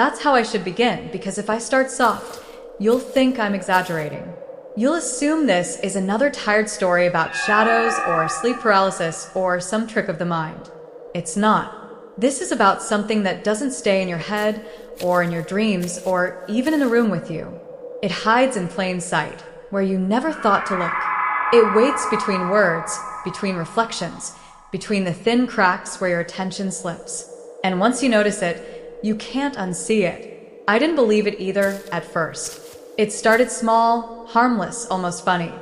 That's how I should begin, because if I start soft, you'll think I'm exaggerating. You'll assume this is another tired story about shadows or sleep paralysis or some trick of the mind. It's not. This is about something that doesn't stay in your head or in your dreams or even in the room with you. It hides in plain sight, where you never thought to look. It waits between words, between reflections, between the thin cracks where your attention slips. And once you notice it, you can't unsee it. I didn't believe it either at first. It started small, harmless, almost funny.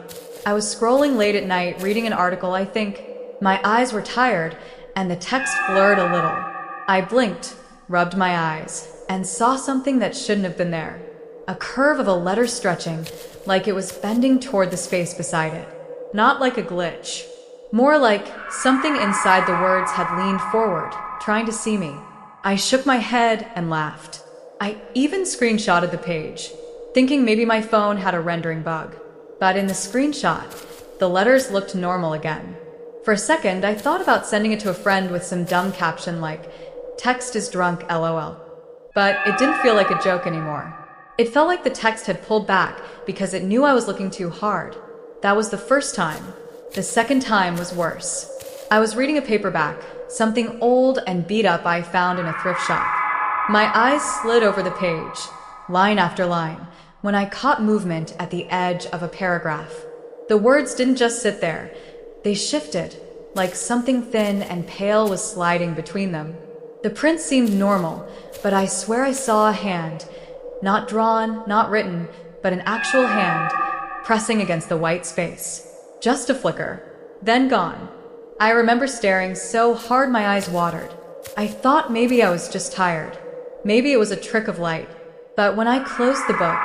I was scrolling late at night reading an article, I think. My eyes were tired, and the text blurred a little. I blinked, rubbed my eyes, and saw something that shouldn't have been there. A curve of a letter stretching, like it was bending toward the space beside it. Not like a glitch. More like something inside the words had leaned forward, trying to see me. I shook my head and laughed. I even screenshotted the page, thinking maybe my phone had a rendering bug. But in the screenshot, the letters looked normal again. For a second, I thought about sending it to a friend with some dumb caption like, "Text is drunk, LOL." But it didn't feel like a joke anymore. It felt like the text had pulled back because it knew I was looking too hard. That was the first time. The second time was worse. I was reading a paperback, something old and beat up I found in a thrift shop. My eyes slid over the page, line after line, when I caught movement at the edge of a paragraph. The words didn't just sit there. They shifted, like something thin and pale was sliding between them. The print seemed normal, but I swear I saw a hand, not drawn, not written, but an actual hand, pressing against the white space. Just a flicker, then gone. I remember staring so hard my eyes watered. I thought maybe I was just tired. Maybe it was a trick of light. But when I closed the book,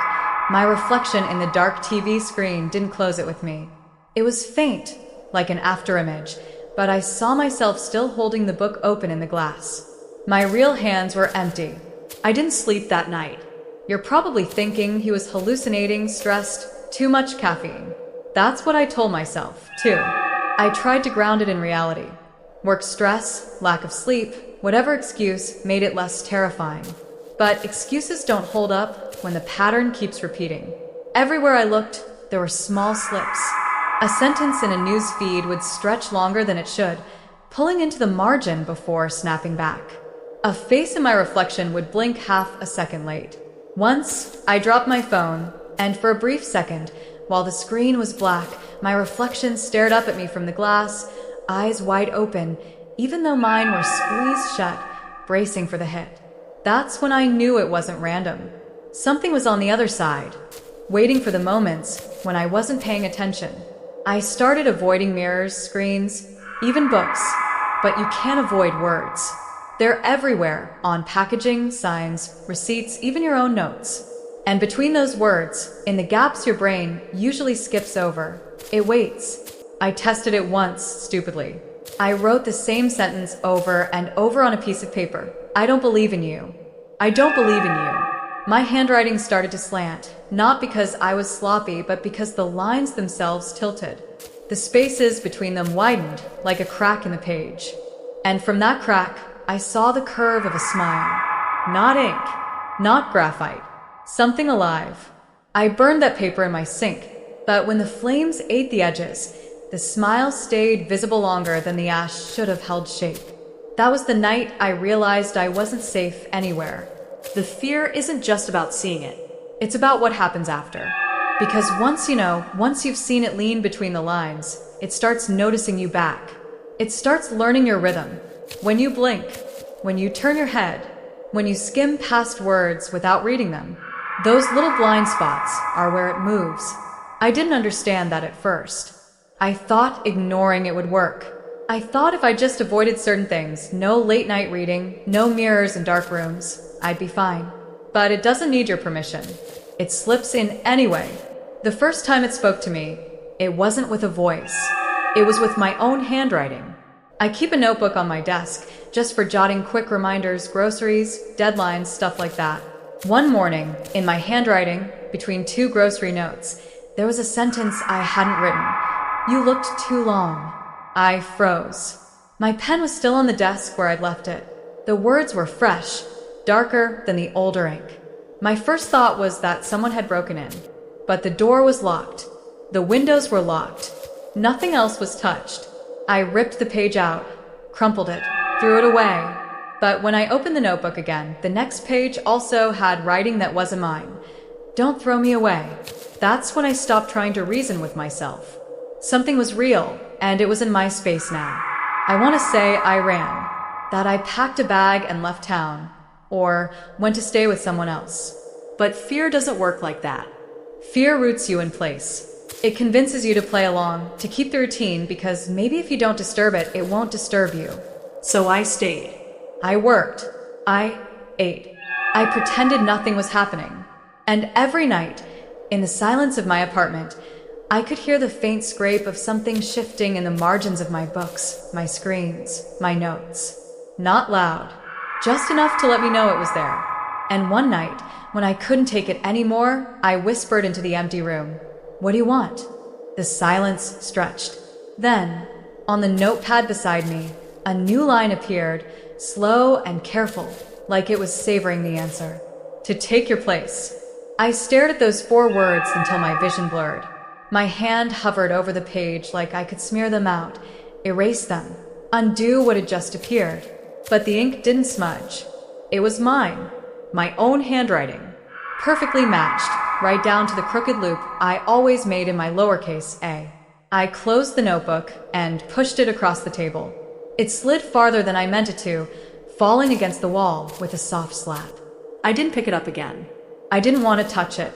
my reflection in the dark TV screen didn't close it with me. It was faint, like an afterimage, but I saw myself still holding the book open in the glass. My real hands were empty. I didn't sleep that night. You're probably thinking he was hallucinating, stressed, too much caffeine. That's what I told myself, too. I tried to ground it in reality. Work stress, lack of sleep, whatever excuse made it less terrifying. But excuses don't hold up when the pattern keeps repeating. Everywhere I looked, there were small slips. A sentence in a news feed would stretch longer than it should, pulling into the margin before snapping back. A face in my reflection would blink half a second late. Once, I dropped my phone, and for a brief second, while the screen was black, my reflection stared up at me from the glass, eyes wide open, even though mine were squeezed shut, bracing for the hit. That's when I knew it wasn't random. Something was on the other side, waiting for the moments when I wasn't paying attention. I started avoiding mirrors, screens, even books, but you can't avoid words. They're everywhere, on packaging, signs, receipts, even your own notes. And between those words, in the gaps your brain usually skips over, it waits. I tested it once, stupidly. I wrote the same sentence over and over on a piece of paper. I don't believe in you. I don't believe in you. My handwriting started to slant, not because I was sloppy, but because the lines themselves tilted. The spaces between them widened, like a crack in the page. And from that crack, I saw the curve of a smile. Not ink, not graphite. Something alive. I burned that paper in my sink, but when the flames ate the edges, the smile stayed visible longer than the ash should have held shape. That was the night I realized I wasn't safe anywhere. The fear isn't just about seeing it. It's about what happens after. Because once you've seen it lean between the lines, it starts noticing you back. It starts learning your rhythm. When you blink, when you turn your head, when you skim past words without reading them, those little blind spots are where it moves. I didn't understand that at first. I thought ignoring it would work. I thought if I just avoided certain things, no late night reading, no mirrors in dark rooms, I'd be fine. But it doesn't need your permission. It slips in anyway. The first time it spoke to me, it wasn't with a voice. It was with my own handwriting. I keep a notebook on my desk, just for jotting quick reminders, groceries, deadlines, stuff like that. One morning, in my handwriting, between two grocery notes, there was a sentence I hadn't written. You looked too long. I froze. My pen was still on the desk where I'd left it. The words were fresh, darker than the older ink. My first thought was that someone had broken in, but the door was locked. The windows were locked. Nothing else was touched. I ripped the page out, crumpled it, threw it away. But when I opened the notebook again, the next page also had writing that wasn't mine. Don't throw me away. That's when I stopped trying to reason with myself. Something was real, and it was in my space now. I want to say I ran, that I packed a bag and left town, or went to stay with someone else. But fear doesn't work like that. Fear roots you in place. It convinces you to play along, to keep the routine, because maybe if you don't disturb it, it won't disturb you. So I stayed. I worked. I ate. I pretended nothing was happening. And every night, in the silence of my apartment, I could hear the faint scrape of something shifting in the margins of my books, my screens, my notes. Not loud, just enough to let me know it was there. And one night, when I couldn't take it anymore, I whispered into the empty room, "What do you want?" The silence stretched. Then, on the notepad beside me, a new line appeared, slow and careful, like it was savoring the answer. "To take your place." I stared at those 4 words until my vision blurred. My hand hovered over the page like I could smear them out, erase them, undo what had just appeared. But the ink didn't smudge. It was mine, my own handwriting, perfectly matched, right down to the crooked loop I always made in my lowercase a. I closed the notebook and pushed it across the table. It slid farther than I meant it to, falling against the wall with a soft slap. I didn't pick it up again. I didn't want to touch it.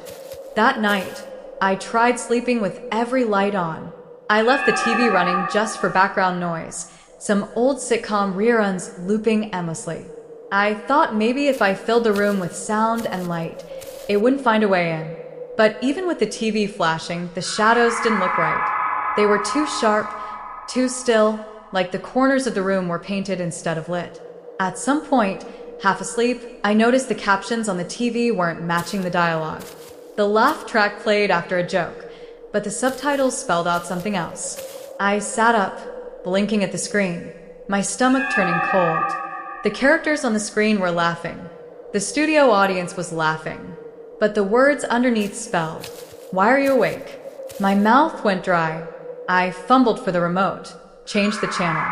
That night, I tried sleeping with every light on. I left the TV running just for background noise, some old sitcom reruns looping endlessly. I thought maybe if I filled the room with sound and light, it wouldn't find a way in. But even with the TV flashing, the shadows didn't look right. They were too sharp, too still, like the corners of the room were painted instead of lit. At some point, half asleep, I noticed the captions on the TV weren't matching the dialogue. The laugh track played after a joke, but the subtitles spelled out something else. I sat up, blinking at the screen, my stomach turning cold. The characters on the screen were laughing. The studio audience was laughing. But the words underneath spelled, "Why are you awake?" My mouth went dry. I fumbled for the remote, changed the channel.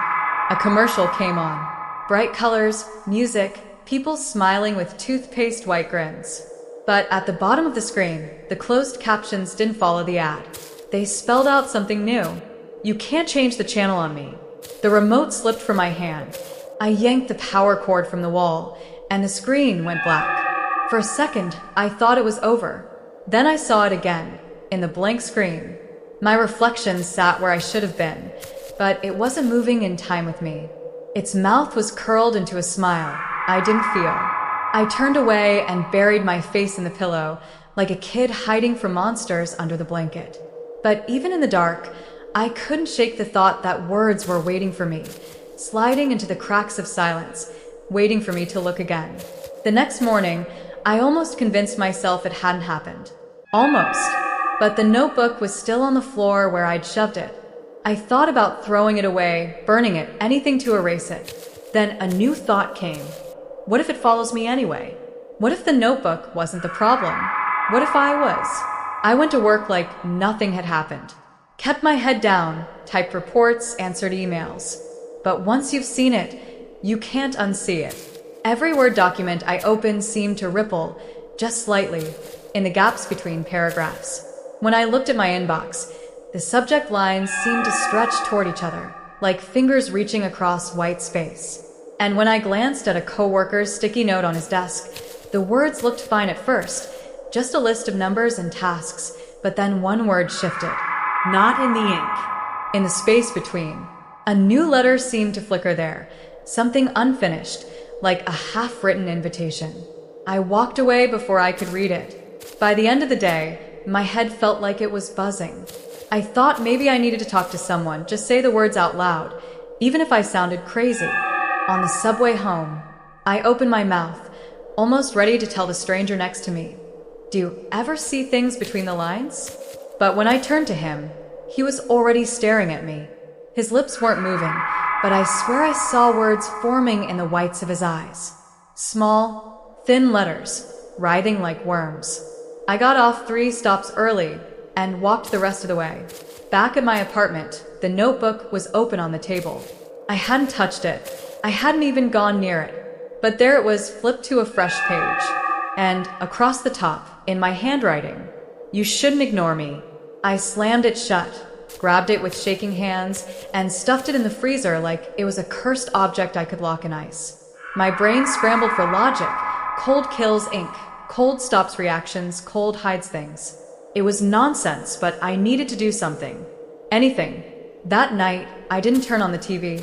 A commercial came on. Bright colors, music, people smiling with toothpaste white grins. But at the bottom of the screen, the closed captions didn't follow the ad. They spelled out something new. "You can't change the channel on me." The remote slipped from my hand. I yanked the power cord from the wall, and the screen went black. For a second, I thought it was over. Then I saw it again, in the blank screen. My reflection sat where I should have been, but it wasn't moving in time with me. Its mouth was curled into a smile I didn't feel. I turned away and buried my face in the pillow, like a kid hiding from monsters under the blanket. But even in the dark, I couldn't shake the thought that words were waiting for me, sliding into the cracks of silence, waiting for me to look again. The next morning, I almost convinced myself it hadn't happened. Almost. But the notebook was still on the floor where I'd shoved it. I thought about throwing it away, burning it, anything to erase it. Then a new thought came. What if it follows me anyway? What if the notebook wasn't the problem? What if I was? I went to work like nothing had happened. Kept my head down, typed reports, answered emails. But once you've seen it, you can't unsee it. Every Word document I opened seemed to ripple, just slightly, in the gaps between paragraphs. When I looked at my inbox, the subject lines seemed to stretch toward each other, like fingers reaching across white space. And when I glanced at a coworker's sticky note on his desk, the words looked fine at first, just a list of numbers and tasks, but then one word shifted. Not in the ink. In the space between. A new letter seemed to flicker there, something unfinished, like a half-written invitation. I walked away before I could read it. By the end of the day, my head felt like it was buzzing. I thought maybe I needed to talk to someone, just say the words out loud, even if I sounded crazy. On the subway home, I opened my mouth, almost ready to tell the stranger next to me, "Do you ever see things between the lines?" But when I turned to him, he was already staring at me. His lips weren't moving, but I swear I saw words forming in the whites of his eyes. Small, Thin letters, writhing like worms. I got off 3 stops early and walked the rest of the way. Back at my apartment, the notebook was open on the table. I hadn't touched it. I hadn't even gone near it. But there it was, flipped to a fresh page. And across the top, in my handwriting, "You shouldn't ignore me." I slammed it shut, grabbed it with shaking hands, and stuffed it in the freezer like it was a cursed object I could lock in ice. My brain scrambled for logic. Cold kills ink. Cold stops reactions. Cold hides things. It was nonsense, but I needed to do something. Anything. That night, I didn't turn on the TV.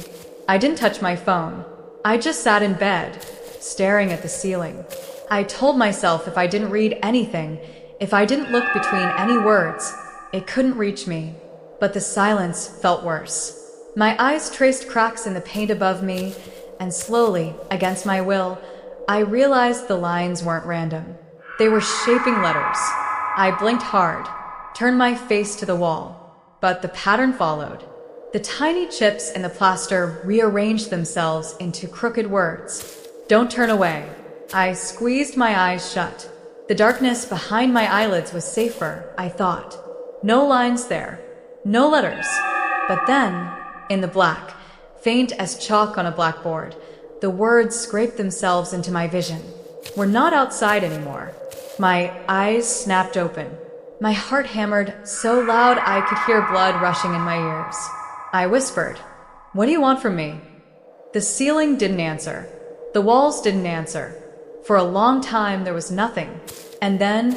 I didn't touch my phone. I just sat in bed, staring at the ceiling. I told myself if I didn't read anything, if I didn't look between any words, it couldn't reach me. But the silence felt worse. My eyes traced cracks in the paint above me, and slowly, against my will, I realized the lines weren't random. They were shaping letters. I blinked hard, turned my face to the wall, but the pattern followed. The tiny chips in the plaster rearranged themselves into crooked words. "Don't turn away." I squeezed my eyes shut. The darkness behind my eyelids was safer, I thought. No lines there, no letters. But then, in the black, faint as chalk on a blackboard, the words scraped themselves into my vision. We're not outside anymore. My eyes snapped open. My heart hammered so loud I could hear blood rushing in my ears. I whispered, "What do you want from me?" The ceiling didn't answer. The walls didn't answer. For a long time there was nothing. And then,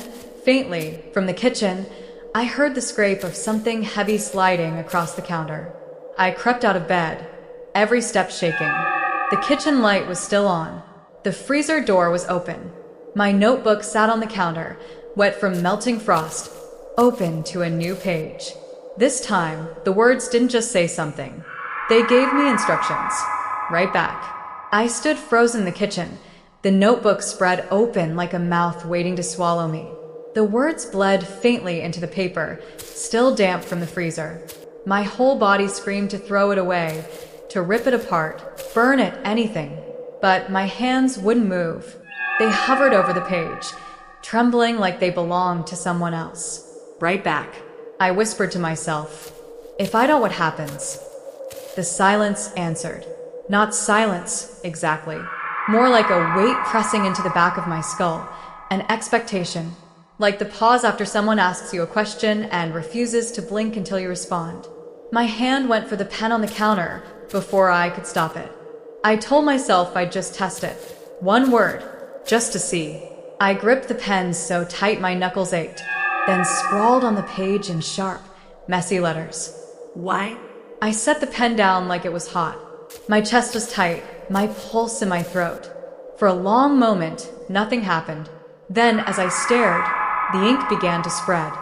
faintly, from the kitchen, I heard the scrape of something heavy sliding across the counter. I crept out of bed, every step shaking. The kitchen light was still on. The freezer door was open. My notebook sat on the counter, wet from melting frost, open to a new page. This time, the words didn't just say something. They gave me instructions. Right back. I stood frozen in the kitchen, the notebook spread open like a mouth waiting to swallow me. The words bled faintly into the paper, still damp from the freezer. My whole body screamed to throw it away, to rip it apart, burn it, anything. But my hands wouldn't move. They hovered over the page, trembling like they belonged to someone else. Right back. I whispered to myself, "If I don't, what happens?" The silence answered. Not silence, exactly. More like a weight pressing into the back of my skull, an expectation. Like the pause after someone asks you a question and refuses to blink until you respond. My hand went for the pen on the counter before I could stop it. I told myself I'd just test it. One word, just to see. I gripped the pen so tight my knuckles ached, then scrawled on the page in sharp, messy letters. "Why?" I set the pen down like it was hot. My chest was tight, my pulse in my throat. For a long moment, nothing happened. Then, as I stared, the ink began to spread.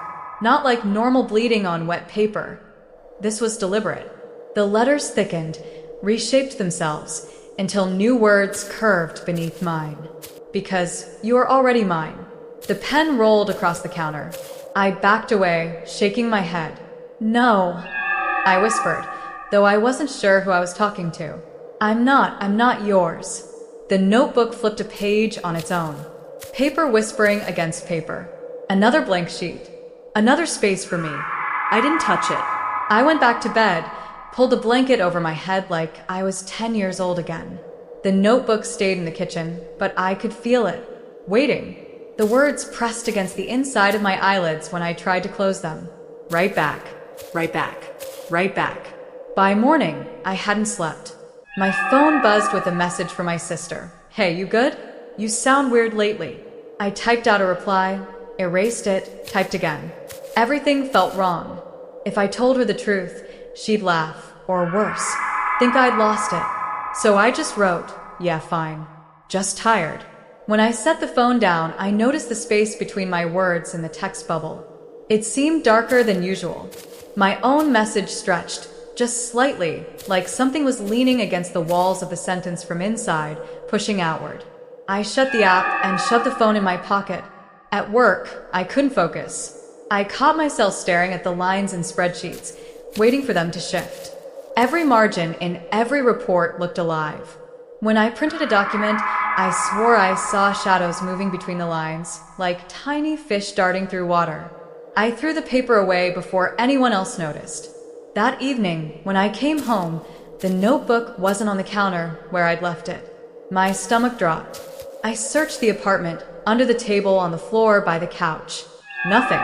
Not like normal bleeding on wet paper. This was deliberate. The letters thickened, reshaped themselves, until new words curved beneath mine. Because you are already mine. The pen rolled across the counter. I backed away, shaking my head. "No," I whispered, though I wasn't sure who I was talking to. I'm not yours." The notebook flipped a page on its own. Paper whispering against paper. Another blank sheet. Another space for me. I didn't touch it. I went back to bed, pulled a blanket over my head like I was 10 years old again. The notebook stayed in the kitchen, but I could feel it, waiting. The words pressed against the inside of my eyelids when I tried to close them. Right back, right back, right back. By morning, I hadn't slept. My phone buzzed with a message from my sister. "Hey, you good? You sound weird lately." I typed out a reply, erased it, typed again. Everything felt wrong. If I told her the truth, she'd laugh, or worse, think I'd lost it. So I just wrote, "Yeah, fine. Just tired." When I set the phone down, I noticed the space between my words in the text bubble. It seemed darker than usual. My own message stretched, just slightly, like something was leaning against the walls of the sentence from inside, pushing outward. I shut the app and shoved the phone in my pocket. At work, I couldn't focus. I caught myself staring at the lines in spreadsheets, waiting for them to shift. Every margin in every report looked alive. When I printed a document, I swore I saw shadows moving between the lines, like tiny fish darting through water. I threw the paper away before anyone else noticed. That evening, when I came home, the notebook wasn't on the counter where I'd left it. My stomach dropped. I searched the apartment, under the table, on the floor, by the couch. Nothing.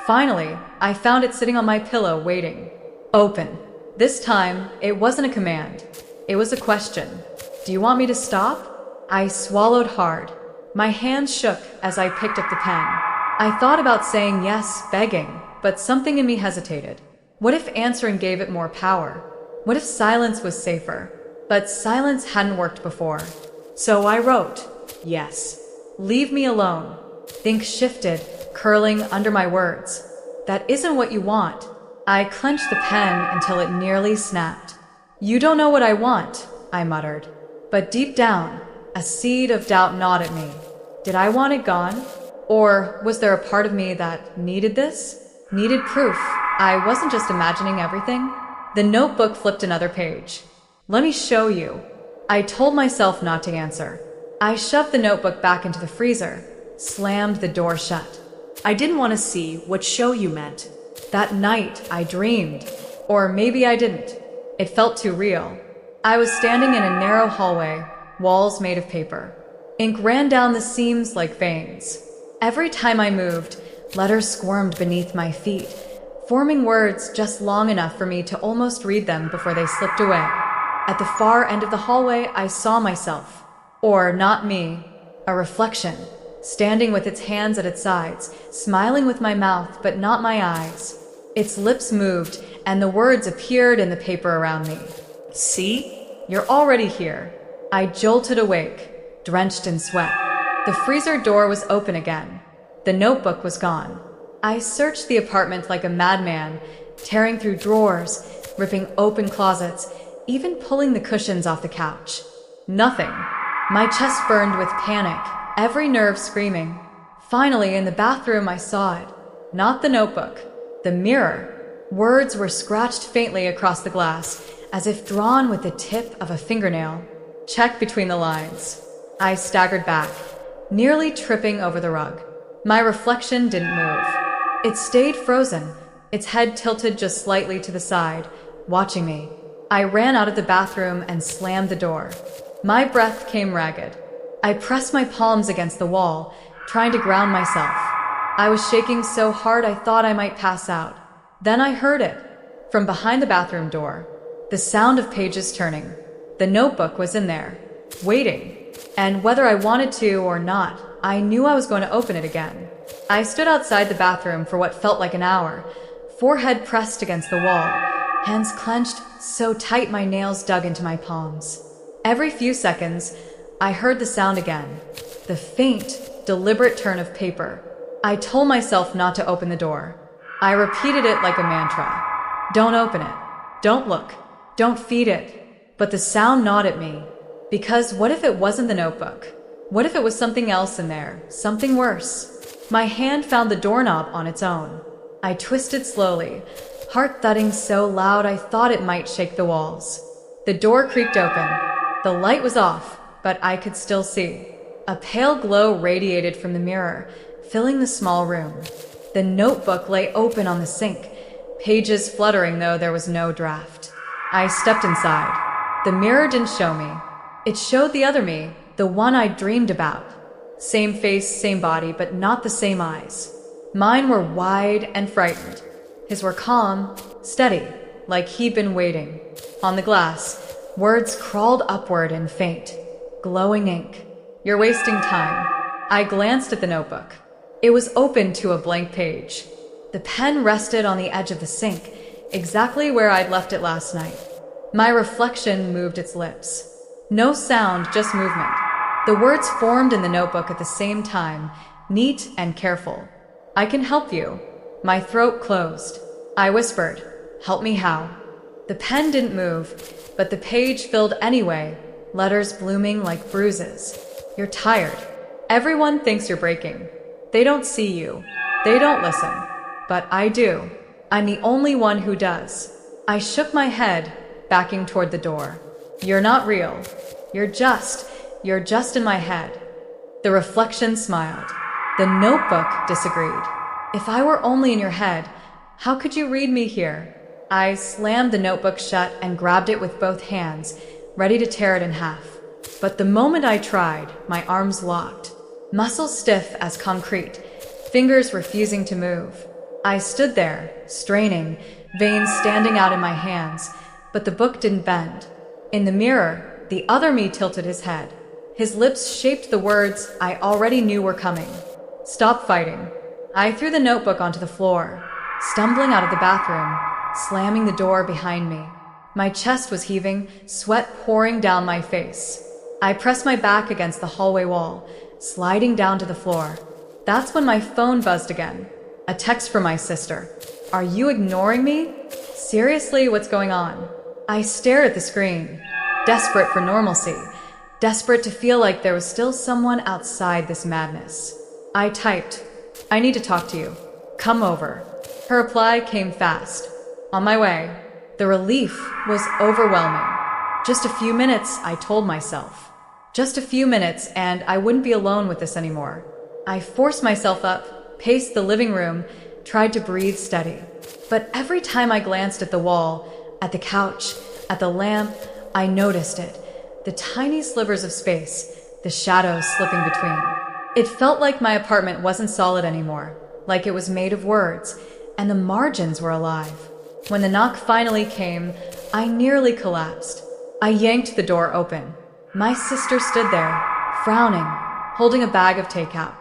Finally, I found it sitting on my pillow, waiting. Open. This time, it wasn't a command. It was a question. Do you want me to stop? I swallowed hard. My hands shook as I picked up the pen. I thought about saying yes, begging, but something in me hesitated. What if answering gave it more power? What if silence was safer? But silence hadn't worked before. So I wrote, yes. Leave me alone. Ink shifted, curling under my words. That isn't what you want. I clenched the pen until it nearly snapped. You don't know what I want, I muttered. But deep down, a seed of doubt gnawed at me. Did I want it gone? Or was there a part of me that needed this? Needed proof I wasn't just imagining everything? The notebook flipped another page. Let me show you. I told myself not to answer. I shoved the notebook back into the freezer, slammed the door shut. I didn't want to see what show you meant. That night, I dreamed. Or maybe I didn't. It felt too real. I was standing in a narrow hallway, walls made of paper. Ink ran down the seams like veins. Every time I moved, letters squirmed beneath my feet, forming words just long enough for me to almost read them before they slipped away. At the far end of the hallway, I saw myself. Or not me, a reflection, standing with its hands at its sides, smiling with my mouth but not my eyes. Its lips moved, and the words appeared in the paper around me. See? You're already here. I jolted awake, drenched in sweat. The freezer door was open again. The notebook was gone. I searched the apartment like a madman, tearing through drawers, ripping open closets, even pulling the cushions off the couch. Nothing. My chest burned with panic, every nerve screaming. Finally, in the bathroom, I saw it. Not the notebook. The mirror. Words were scratched faintly across the glass, as if drawn with the tip of a fingernail. Check between the lines. I staggered back, nearly tripping over the rug. My reflection didn't move. It stayed frozen, its head tilted just slightly to the side, watching me. I ran out of the bathroom and slammed the door. My breath came ragged. I pressed my palms against the wall, trying to ground myself. I was shaking so hard I thought I might pass out. Then I heard it, from behind the bathroom door. The sound of pages turning. The notebook was in there, waiting. And whether I wanted to or not, I knew I was going to open it again. I stood outside the bathroom for what felt like an hour, forehead pressed against the wall, hands clenched so tight my nails dug into my palms. Every few seconds, I heard the sound again, the faint, deliberate turn of paper. I told myself not to open the door. I repeated it like a mantra. Don't open it. Don't look. Don't feed it. But the sound gnawed at me. Because what if it wasn't the notebook? What if it was something else in there? Something worse? My hand found the doorknob on its own. I twisted slowly, heart thudding so loud I thought it might shake the walls. The door creaked open. The light was off, but I could still see. A pale glow radiated from the mirror, filling the small room. The notebook lay open on the sink, pages fluttering though there was no draft. I stepped inside. The mirror didn't show me. It showed the other me, the one I dreamed about. Same face, same body, but not the same eyes. Mine were wide and frightened. His were calm, steady, like he'd been waiting. On the glass, words crawled upward in faint, glowing ink. You're wasting time. I glanced at the notebook. It was open to a blank page. The pen rested on the edge of the sink, exactly where I'd left it last night. My reflection moved its lips. No sound, just movement. The words formed in the notebook at the same time, neat and careful. I can help you. My throat closed. I whispered, help me how? The pen didn't move, but the page filled anyway, letters blooming like bruises. You're tired. Everyone thinks you're breaking. They don't see you. They don't listen. But I do. I'm the only one who does. I shook my head, backing toward the door. You're not real. You're just in my head. The reflection smiled. The notebook disagreed. If I were only in your head, how could you read me here? I slammed the notebook shut and grabbed it with both hands, ready to tear it in half. But the moment I tried, my arms locked. Muscles stiff as concrete, fingers refusing to move. I stood there, straining, veins standing out in my hands, but the book didn't bend. In the mirror, the other me tilted his head. His lips shaped the words I already knew were coming. Stop fighting. I threw the notebook onto the floor, stumbling out of the bathroom, slamming the door behind me. My chest was heaving, sweat pouring down my face. I pressed my back against the hallway wall, sliding down to the floor. That's when my phone buzzed again. A text from my sister. Are you ignoring me? Seriously, what's going on? I stared at the screen, desperate for normalcy, desperate to feel like there was still someone outside this madness. I typed, I need to talk to you. Come over. Her reply came fast. On my way. The relief was overwhelming. Just a few minutes, I told myself. Just a few minutes, and I wouldn't be alone with this anymore. I forced myself up, paced the living room, tried to breathe steady. But every time I glanced at the wall, at the couch, at the lamp, I noticed it. The tiny slivers of space, the shadows slipping between. It felt like my apartment wasn't solid anymore, like it was made of words, and the margins were alive. When the knock finally came, I nearly collapsed. I yanked the door open. My sister stood there, frowning, holding a bag of takeout.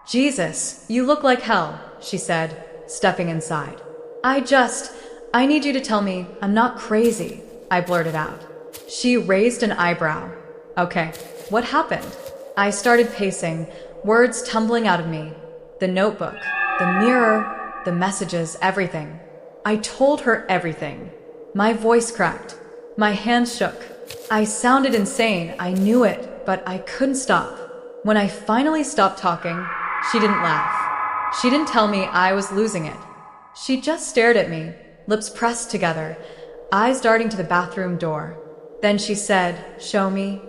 Jesus, you look like hell, she said, stepping inside. I need you to tell me I'm not crazy, I blurted out. She raised an eyebrow. Okay, what happened? I started pacing, words tumbling out of me. The notebook, the mirror, the messages, everything. I told her everything. My voice cracked. My hands shook. I sounded insane, I knew it, but I couldn't stop. When I finally stopped talking, she didn't laugh. She didn't tell me I was losing it. She just stared at me, lips pressed together, eyes darting to the bathroom door. Then she said, "Show me."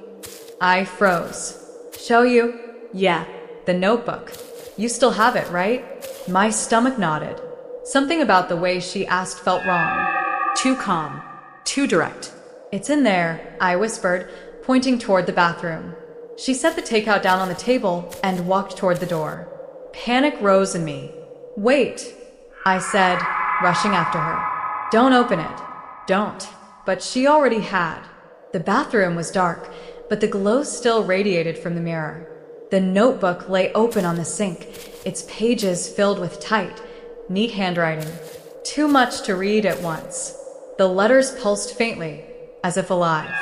I froze. "Show you?" "Yeah, the notebook. You still have it, right?" My stomach nodded. Something about the way she asked felt wrong. Too calm. Too direct. "It's in there," I whispered, pointing toward the bathroom. She set the takeout down on the table and walked toward the door. Panic rose in me. "Wait," I said, rushing after her. "Don't open it. Don't." But she already had. The bathroom was dark, but the glow still radiated from the mirror. The notebook lay open on the sink, its pages filled with tight, neat handwriting. Too much to read at once. The letters pulsed faintly, as if alive.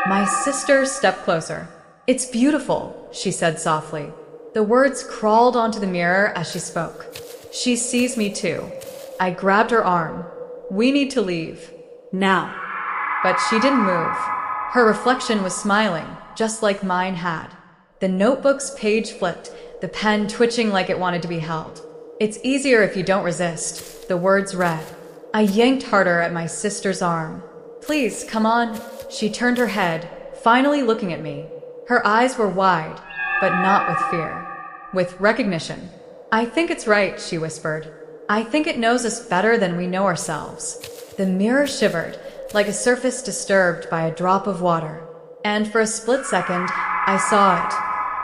My sister stepped closer. "It's beautiful," she said softly. The words crawled onto the mirror as she spoke. "She sees me too." I grabbed her arm. "We need to leave. Now." But she didn't move. Her reflection was smiling, just like mine had. The notebook's page flipped, the pen twitching like it wanted to be held. "It's easier if you don't resist," the words read. I yanked harder at my sister's arm. "Please, come on." She turned her head, finally looking at me. Her eyes were wide, but not with fear. With recognition. "I think it's right," she whispered. "I think it knows us better than we know ourselves." The mirror shivered, like a surface disturbed by a drop of water. And for a split second, I saw it.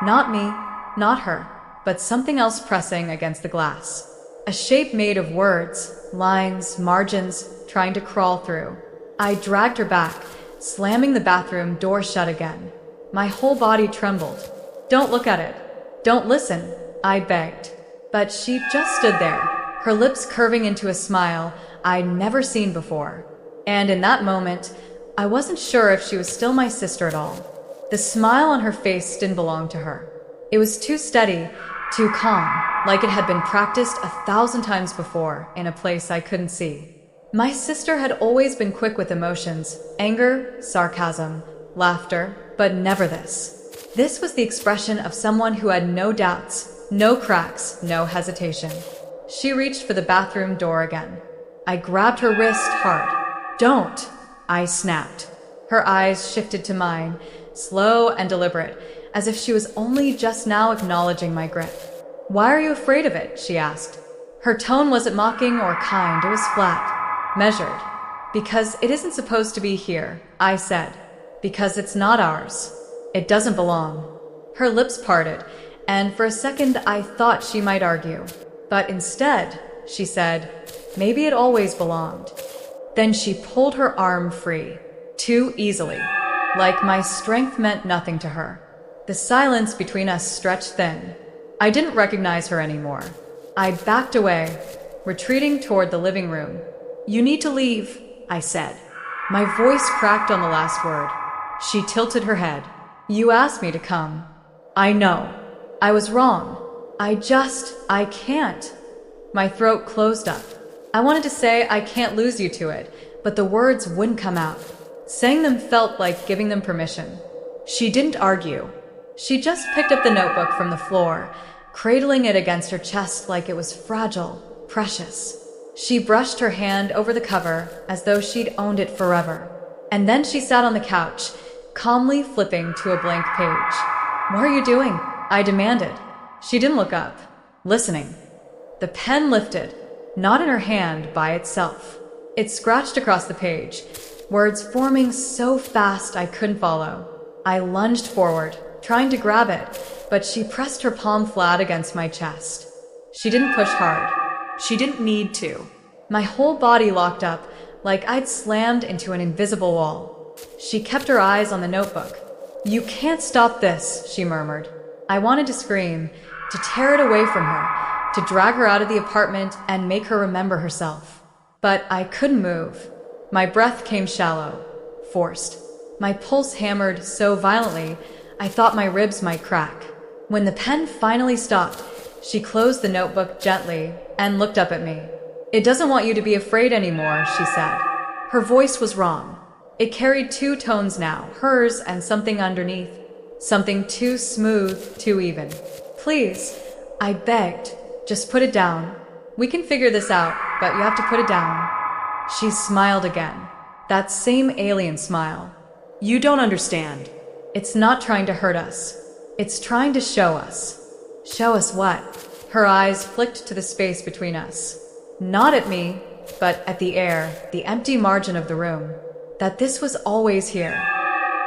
Not me, not her, but something else pressing against the glass. A shape made of words, lines, margins, trying to crawl through. I dragged her back, slamming the bathroom door shut again. My whole body trembled. "Don't look at it. Don't listen," I begged. But she just stood there, her lips curving into a smile I'd never seen before. And in that moment, I wasn't sure if she was still my sister at all. The smile on her face didn't belong to her. It was too steady, too calm, like it had been practiced 1,000 times before in a place I couldn't see. My sister had always been quick with emotions, anger, sarcasm, laughter, but never this. This was the expression of someone who had no doubts, no cracks, no hesitation. She reached for the bathroom door again. I grabbed her wrist hard. "Don't!" I snapped. Her eyes shifted to mine, slow and deliberate, as if she was only just now acknowledging my grip. "Why are you afraid of it?" she asked. Her tone wasn't mocking or kind, it was flat, measured. "Because it isn't supposed to be here," I said. "Because it's not ours. It doesn't belong." Her lips parted, and for a second I thought she might argue. But instead, she said, "Maybe it always belonged." Then she pulled her arm free, too easily, like my strength meant nothing to her. The silence between us stretched thin. I didn't recognize her anymore. I backed away, retreating toward the living room. "You need to leave," I said. My voice cracked on the last word. She tilted her head. "You asked me to come." "I know. I was wrong. I can't." My throat closed up. I wanted to say I can't lose you to it, but the words wouldn't come out. Saying them felt like giving them permission. She didn't argue. She just picked up the notebook from the floor, cradling it against her chest like it was fragile, precious. She brushed her hand over the cover as though she'd owned it forever. And then she sat on the couch, calmly flipping to a blank page. "What are you doing?" I demanded. She didn't look up. Listening. The pen lifted, not in her hand, by itself. It scratched across the page, words forming so fast I couldn't follow. I lunged forward, trying to grab it, but she pressed her palm flat against my chest. She didn't push hard. She didn't need to. My whole body locked up, like I'd slammed into an invisible wall. She kept her eyes on the notebook. "You can't stop this," she murmured. I wanted to scream, to tear it away from her, to drag her out of the apartment and make her remember herself. But I couldn't move. My breath came shallow, forced. My pulse hammered so violently, I thought my ribs might crack. When the pen finally stopped, she closed the notebook gently and looked up at me. "It doesn't want you to be afraid anymore," she said. Her voice was wrong. It carried two tones now, hers and something underneath. Something too smooth, too even. "Please," I begged, "just put it down. We can figure this out, but you have to put it down." She smiled again. That same alien smile. "You don't understand. It's not trying to hurt us. It's trying to show us." "Show us what?" Her eyes flicked to the space between us. Not at me, but at the air, the empty margin of the room. That this was always here.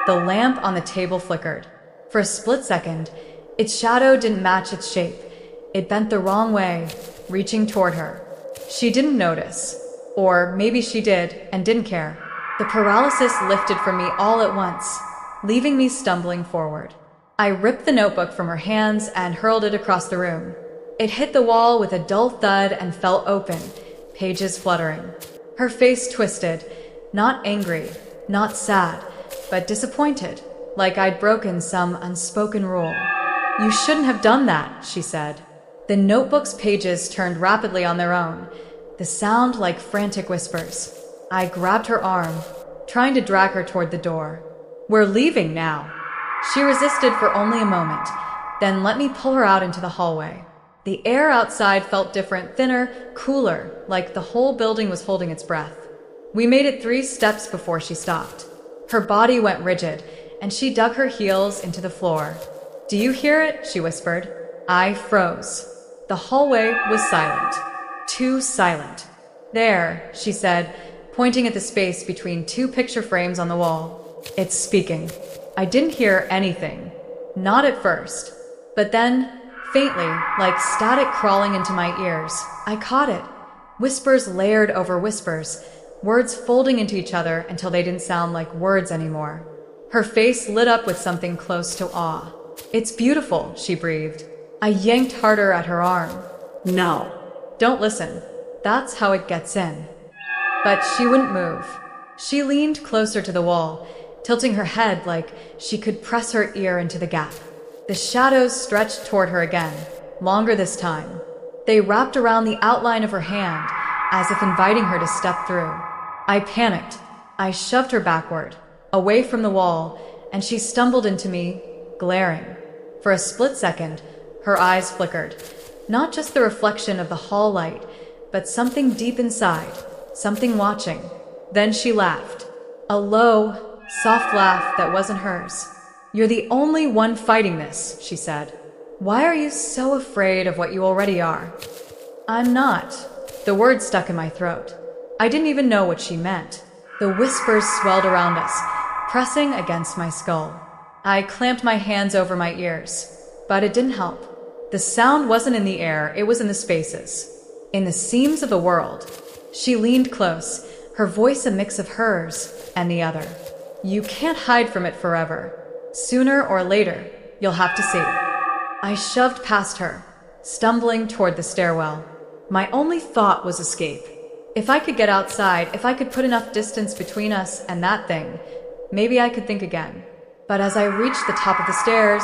The lamp on the table flickered. For a split second, its shadow didn't match its shape. It bent the wrong way, reaching toward her. She didn't notice. Or maybe she did and didn't care. The paralysis lifted from me all at once, leaving me stumbling forward. I ripped the notebook from her hands and hurled it across the room. It hit the wall with a dull thud and fell open, pages fluttering. Her face twisted, not angry, not sad, but disappointed, like I'd broken some unspoken rule. "You shouldn't have done that," she said. The notebook's pages turned rapidly on their own, the sound like frantic whispers. I grabbed her arm, trying to drag her toward the door. "We're leaving now." She resisted for only a moment, then let me pull her out into the hallway. The air outside felt different, thinner, cooler, like the whole building was holding its breath. We made it 3 steps before she stopped. Her body went rigid, and she dug her heels into the floor. "Do you hear it?" she whispered. I froze. The hallway was silent. Too silent. "There," she said, pointing at the space between 2 picture frames on the wall. "It's speaking." I didn't hear anything. Not at first. But then, faintly, like static crawling into my ears, I caught it. Whispers layered over whispers, words folding into each other until they didn't sound like words anymore. Her face lit up with something close to awe. "It's beautiful," she breathed. I yanked harder at her arm. "No. Don't listen. That's how it gets in." But she wouldn't move. She leaned closer to the wall, tilting her head like she could press her ear into the gap. The shadows stretched toward her again, longer this time. They wrapped around the outline of her hand, as if inviting her to step through. I panicked. I shoved her backward, away from the wall, and she stumbled into me, glaring. For a split second, her eyes flickered. Not just the reflection of the hall light, but something deep inside, something watching. Then she laughed. A low, soft laugh that wasn't hers. You're the only one fighting this, she said. Why are you so afraid of what you already are? I'm not. The word stuck in my throat. I didn't even know what she meant. The whispers swelled around us, pressing against my skull. I clamped my hands over my ears, but it didn't help. The sound wasn't in the air, it was in the spaces, in the seams of the world. She leaned close, her voice a mix of hers and the other. You can't hide from it forever. Sooner or later, you'll have to see. I shoved past her, stumbling toward the stairwell. My only thought was escape. If I could get outside, if I could put enough distance between us and that thing, maybe I could think again. But as I reached the top of the stairs,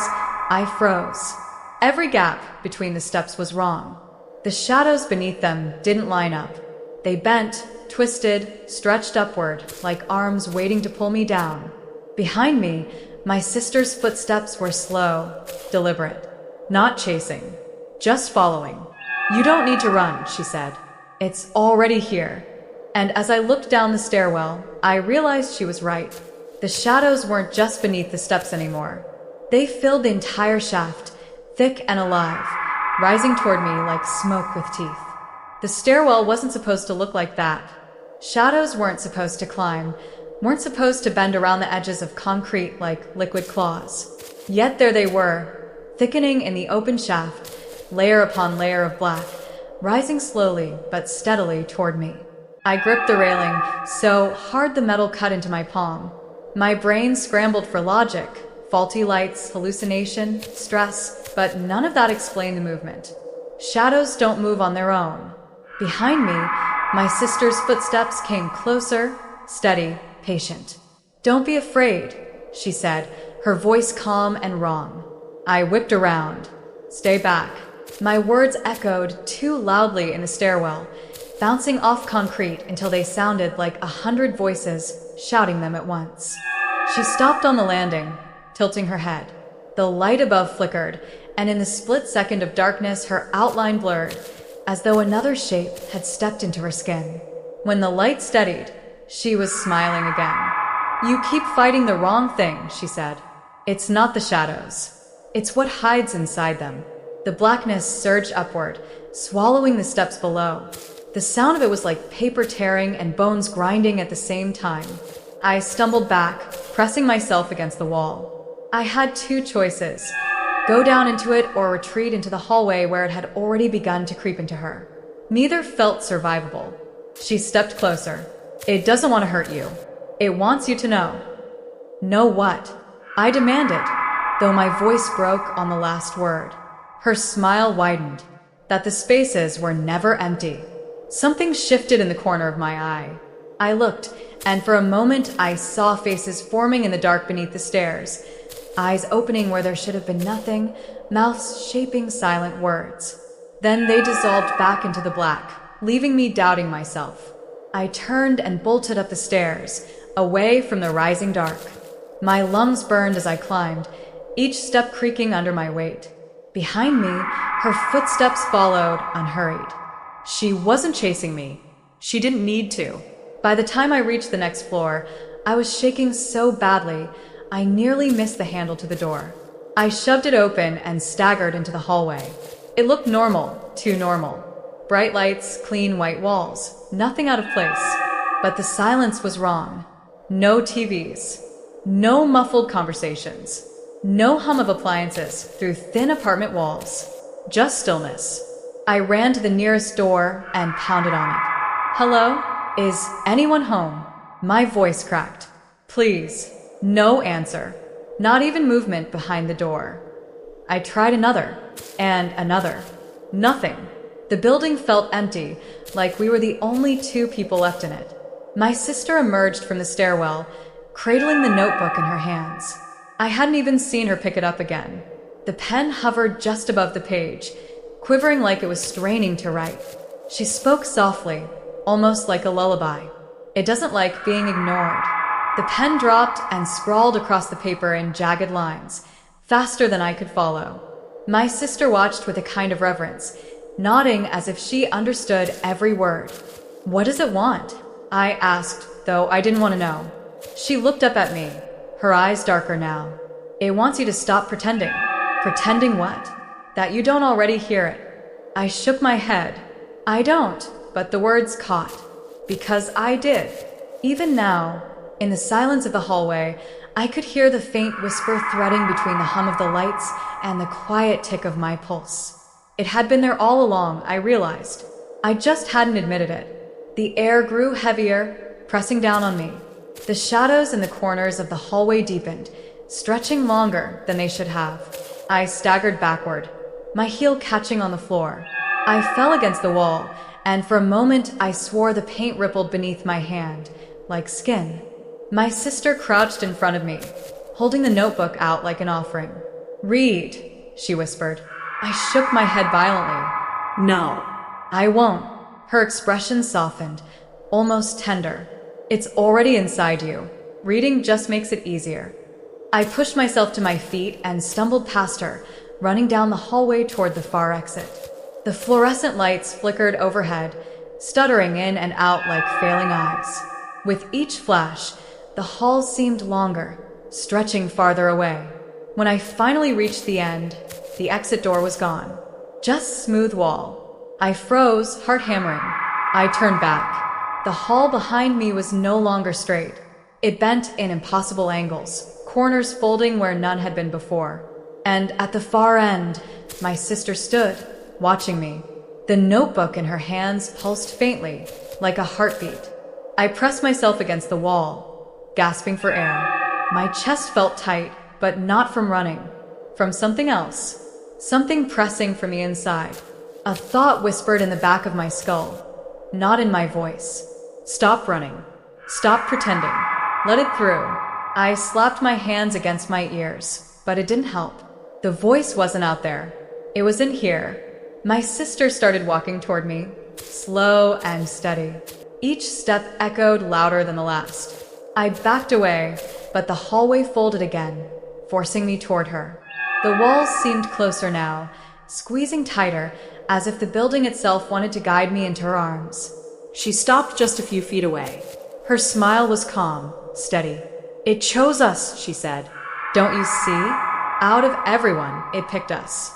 I froze. Every gap between the steps was wrong. The shadows beneath them didn't line up. They bent, twisted, stretched upward, like arms waiting to pull me down. Behind me, my sister's footsteps were slow, deliberate. Not chasing, just following. You don't need to run, she said. It's already here. And as I looked down the stairwell, I realized she was right. The shadows weren't just beneath the steps anymore. They filled the entire shaft, thick and alive, rising toward me like smoke with teeth. The stairwell wasn't supposed to look like that. Shadows weren't supposed to climb, weren't supposed to bend around the edges of concrete like liquid claws. Yet there they were, thickening in the open shaft, layer upon layer of black, rising slowly but steadily toward me. I gripped the railing so hard the metal cut into my palm. My brain scrambled for logic, faulty lights, hallucination, stress, but none of that explained the movement. Shadows don't move on their own. Behind me, my sister's footsteps came closer, steady, patient. Don't be afraid, she said, her voice calm and wrong. I whipped around. Stay back. My words echoed too loudly in the stairwell, bouncing off concrete until they sounded like 100 voices shouting them at once. She stopped on the landing, tilting her head. The light above flickered, and in the split second of darkness, her outline blurred, as though another shape had stepped into her skin. When the light steadied, she was smiling again. You keep fighting the wrong thing, she said. It's not the shadows. It's what hides inside them. The blackness surged upward, swallowing the steps below. The sound of it was like paper tearing and bones grinding at the same time. I stumbled back, pressing myself against the wall. I had two choices: go down into it or retreat into the hallway where it had already begun to creep into her. Neither felt survivable. She stepped closer. It doesn't want to hurt you. It wants you to know. Know what? I demanded, though my voice broke on the last word. Her smile widened, that the spaces were never empty. Something shifted in the corner of my eye. I looked, and for a moment I saw faces forming in the dark beneath the stairs, eyes opening where there should have been nothing, mouths shaping silent words. Then they dissolved back into the black, leaving me doubting myself. I turned and bolted up the stairs, away from the rising dark. My lungs burned as I climbed, each step creaking under my weight. Behind me, her footsteps followed, unhurried. She wasn't chasing me. She didn't need to. By the time I reached the next floor, I was shaking so badly, I nearly missed the handle to the door. I shoved it open and staggered into the hallway. It looked normal, too normal. Bright lights, clean white walls, nothing out of place. But the silence was wrong. No TVs. No muffled conversations. No hum of appliances through thin apartment walls. Just stillness. I ran to the nearest door and pounded on it. Hello? Is anyone home? My voice cracked. Please. No answer. Not even movement behind the door. I tried another, and another. Nothing. The building felt empty, like we were the only two people left in it. My sister emerged from the stairwell, cradling the notebook in her hands. I hadn't even seen her pick it up again. The pen hovered just above the page, quivering like it was straining to write. She spoke softly, almost like a lullaby. It doesn't like being ignored. The pen dropped and scrawled across the paper in jagged lines, faster than I could follow. My sister watched with a kind of reverence, nodding as if she understood every word. What does it want? I asked, though I didn't want to know. She looked up at me, her eyes darker now. It wants you to stop pretending. Pretending what? That you don't already hear it. I shook my head. I don't, but the words caught. Because I did. Even now, in the silence of the hallway, I could hear the faint whisper threading between the hum of the lights and the quiet tick of my pulse. It had been there all along, I realized. I just hadn't admitted it. The air grew heavier, pressing down on me. The shadows in the corners of the hallway deepened, stretching longer than they should have. I staggered backward, my heel catching on the floor. I fell against the wall, and for a moment I swore the paint rippled beneath my hand, like skin. My sister crouched in front of me, holding the notebook out like an offering. "Read," she whispered. I shook my head violently. No. "I won't." Her expression softened, almost tender. "It's already inside you. Reading just makes it easier." I pushed myself to my feet and stumbled past her, running down the hallway toward the far exit. The fluorescent lights flickered overhead, stuttering in and out like failing eyes. With each flash, the hall seemed longer, stretching farther away. When I finally reached the end, the exit door was gone. Just smooth wall. I froze, heart hammering. I turned back. The hall behind me was no longer straight. It bent in impossible angles, corners folding where none had been before. And at the far end, my sister stood, watching me. The notebook in her hands pulsed faintly, like a heartbeat. I pressed myself against the wall, gasping for air. My chest felt tight, but not from running. From something else. Something pressing from the inside. A thought whispered in the back of my skull, not in my voice. "Stop running. Stop pretending. Let it through." I slapped my hands against my ears, but it didn't help. The voice wasn't out there. It was in here. My sister started walking toward me, slow and steady. Each step echoed louder than the last. I backed away, but the hallway folded again, forcing me toward her. The walls seemed closer now, squeezing tighter, as if the building itself wanted to guide me into her arms. She stopped just a few feet away. Her smile was calm, steady. "It chose us," she said. "Don't you see? Out of everyone, it picked us."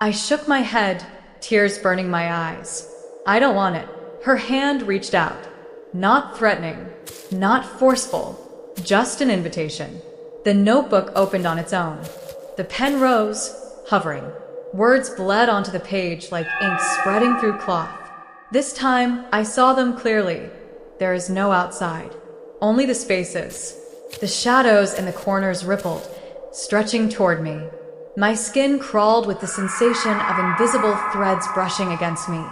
I shook my head, tears burning my eyes. "I don't want it." Her hand reached out. Not threatening, not forceful, just an invitation. The notebook opened on its own. The pen rose, hovering. Words bled onto the page like ink spreading through cloth. This time, I saw them clearly. There is no outside, only the spaces. The shadows in the corners rippled, stretching toward me. My skin crawled with the sensation of invisible threads brushing against me,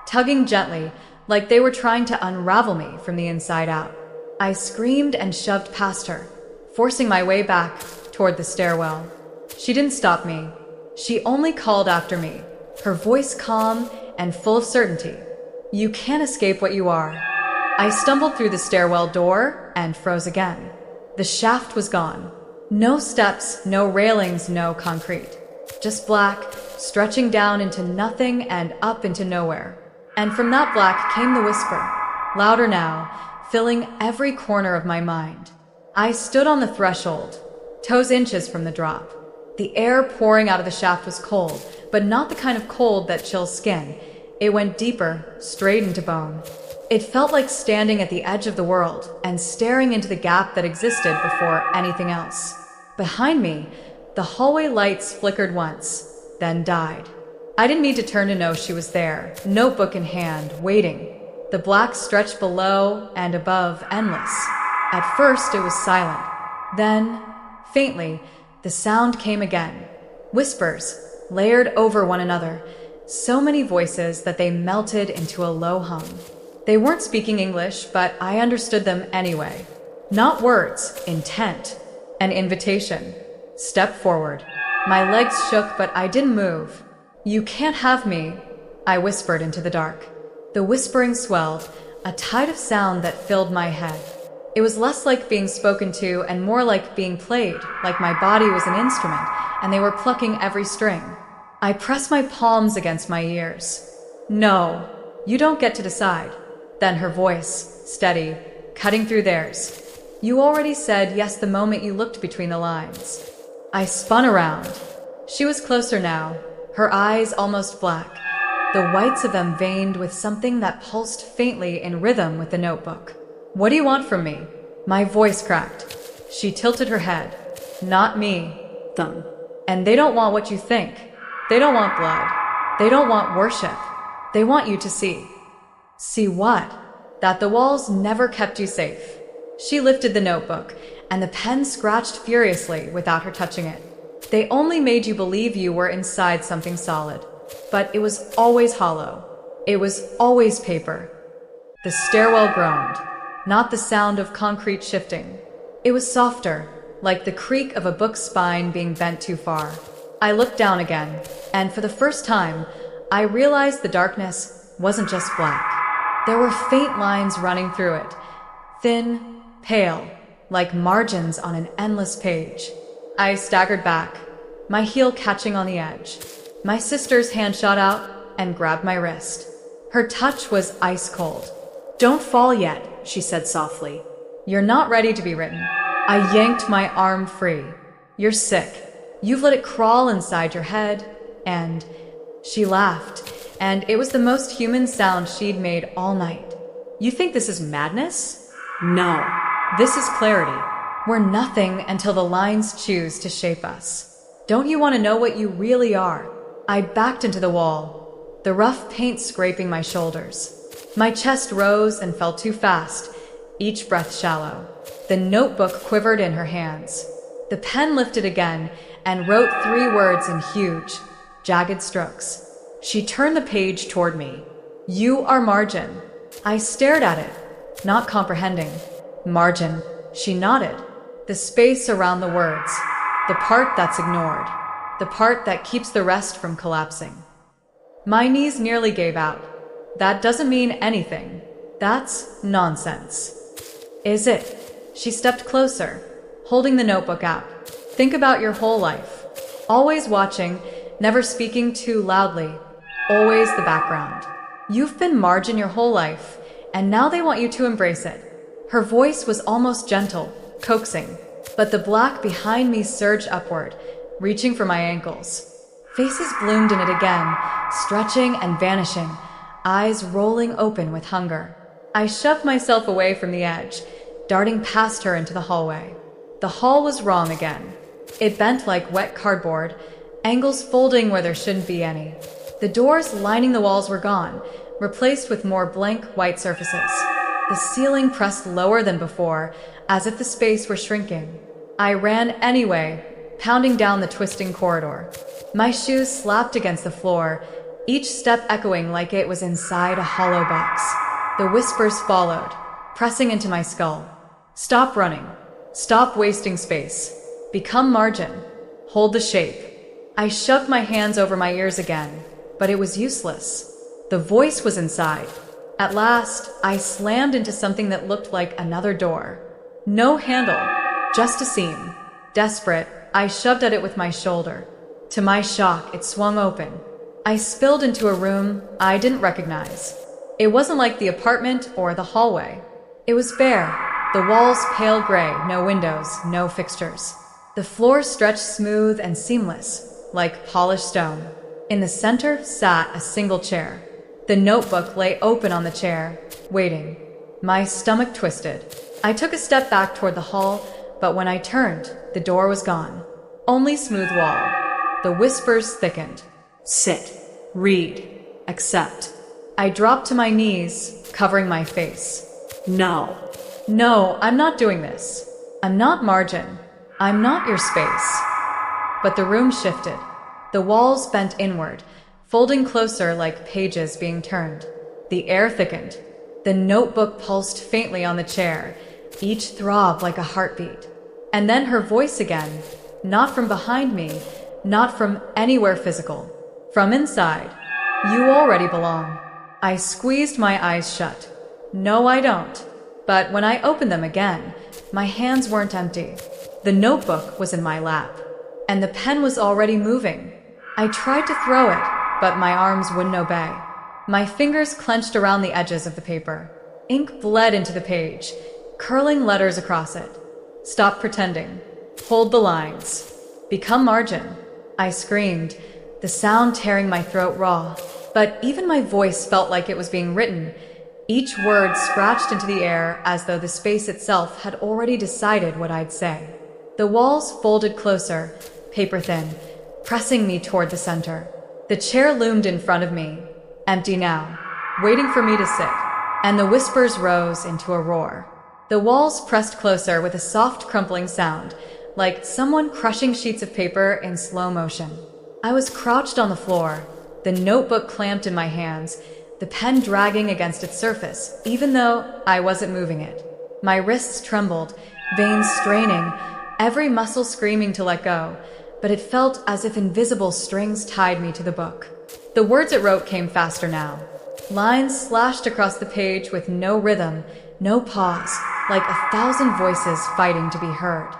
tugging gently, like they were trying to unravel me from the inside out. I screamed and shoved past her, forcing my way back toward the stairwell. She didn't stop me. She only called after me, her voice calm and full of certainty. "You can't escape what you are." I stumbled through the stairwell door and froze again. The shaft was gone. No steps, no railings, no concrete. Just black, stretching down into nothing and up into nowhere. And from that black came the whisper, louder now, filling every corner of my mind. I stood on the threshold, toes inches from the drop. The air pouring out of the shaft was cold, but not the kind of cold that chills skin. It went deeper, straight into bone. It felt like standing at the edge of the world and staring into the gap that existed before anything else. Behind me, the hallway lights flickered once, then died. I didn't need to turn to know she was there, notebook in hand, waiting. The black stretched below and above, endless. At first, it was silent. Then, faintly, the sound came again. Whispers, layered over one another. So many voices that they melted into a low hum. They weren't speaking English, but I understood them anyway. Not words, intent. An invitation. Step forward. My legs shook, but I didn't move. "You can't have me," I whispered into the dark. The whispering swelled, a tide of sound that filled my head. It was less like being spoken to and more like being played, like my body was an instrument, and they were plucking every string. I pressed my palms against my ears. "No, you don't get to decide." Then her voice, steady, cutting through theirs. "You already said yes the moment you looked between the lines." I spun around. She was closer now, her eyes almost black, the whites of them veined with something that pulsed faintly in rhythm with the notebook. What do you want from me? My voice cracked. She tilted her head. Not me. Thump. And they don't want what you think. They don't want blood. They don't want worship. They want you to see. See what? That the walls never kept you safe. She lifted the notebook, and the pen scratched furiously without her touching it. They only made you believe you were inside something solid. But it was always hollow. It was always paper. The stairwell groaned, not the sound of concrete shifting. It was softer, like the creak of a book's spine being bent too far. I looked down again, and for the first time, I realized the darkness wasn't just black. There were faint lines running through it, thin, pale, like margins on an endless page. I staggered back, my heel catching on the edge. My sister's hand shot out and grabbed my wrist. Her touch was ice cold. Don't fall yet, she said softly. You're not ready to be written. I yanked my arm free. You're sick. You've let it crawl inside your head, and she laughed, and it was the most human sound she'd made all night. You think this is madness? No. This is clarity. We're nothing until the lines choose to shape us. Don't you want to know what you really are? I backed into the wall, the rough paint scraping my shoulders. My chest rose and fell too fast, each breath shallow. The notebook quivered in her hands. The pen lifted again and wrote 3 words in huge, jagged strokes. She turned the page toward me. You are margin. I stared at it, not comprehending. Margin, she nodded. The space around the words, the part that's ignored, the part that keeps the rest from collapsing. My knees nearly gave out. That doesn't mean anything. That's nonsense. Is it? She stepped closer, holding the notebook out. Think about your whole life. Always watching, never speaking too loudly. Always the background. You've been margin your whole life, and now they want you to embrace it. Her voice was almost gentle, coaxing, but the black behind me surged upward, reaching for my ankles. Faces bloomed in it again, stretching and vanishing, eyes rolling open with hunger. I shoved myself away from the edge, darting past her into the hallway. The hall was wrong again. It bent like wet cardboard, angles folding where there shouldn't be any. The doors lining the walls were gone, replaced with more blank white surfaces. The ceiling pressed lower than before, as if the space were shrinking. I ran anyway, pounding down the twisting corridor. My shoes slapped against the floor, each step echoing like it was inside a hollow box. The whispers followed, pressing into my skull. Stop running. Stop wasting space. Become margin. Hold the shape. I shoved my hands over my ears again, but it was useless. The voice was inside. At last, I slammed into something that looked like another door. No handle, just a seam. Desperate, I shoved at it with my shoulder. To my shock, it swung open. I spilled into a room I didn't recognize. It wasn't like the apartment or the hallway. It was bare, the walls pale gray, no windows, no fixtures. The floor stretched smooth and seamless, like polished stone. In the center sat a single chair. The notebook lay open on the chair, waiting. My stomach twisted. I took a step back toward the hall, but when I turned, the door was gone. Only smooth wall. The whispers thickened. Sit. Read. Accept. I dropped to my knees, covering my face. No. No, I'm not doing this. I'm not margin. I'm not your space. But the room shifted. The walls bent inward, folding closer like pages being turned. The air thickened. The notebook pulsed faintly on the chair, each throb like a heartbeat. And then her voice again, not from behind me, not from anywhere physical. From inside. You already belong. I squeezed my eyes shut. No, I don't. But when I opened them again, my hands weren't empty. The notebook was in my lap, and the pen was already moving. I tried to throw it, but my arms wouldn't obey. My fingers clenched around the edges of the paper. Ink bled into the page, curling letters across it. Stop pretending. Hold the lines. Become margin. I screamed, the sound tearing my throat raw. But even my voice felt like it was being written, each word scratched into the air as though the space itself had already decided what I'd say. The walls folded closer, paper thin, pressing me toward the center. The chair loomed in front of me, empty now, waiting for me to sit, and the whispers rose into a roar. The walls pressed closer with a soft crumpling sound, like someone crushing sheets of paper in slow motion. I was crouched on the floor, the notebook clamped in my hands, the pen dragging against its surface, even though I wasn't moving it. My wrists trembled, veins straining, every muscle screaming to let go, but it felt as if invisible strings tied me to the book. The words it wrote came faster now. Lines slashed across the page with no rhythm, no pause, like 1,000 voices fighting to be heard.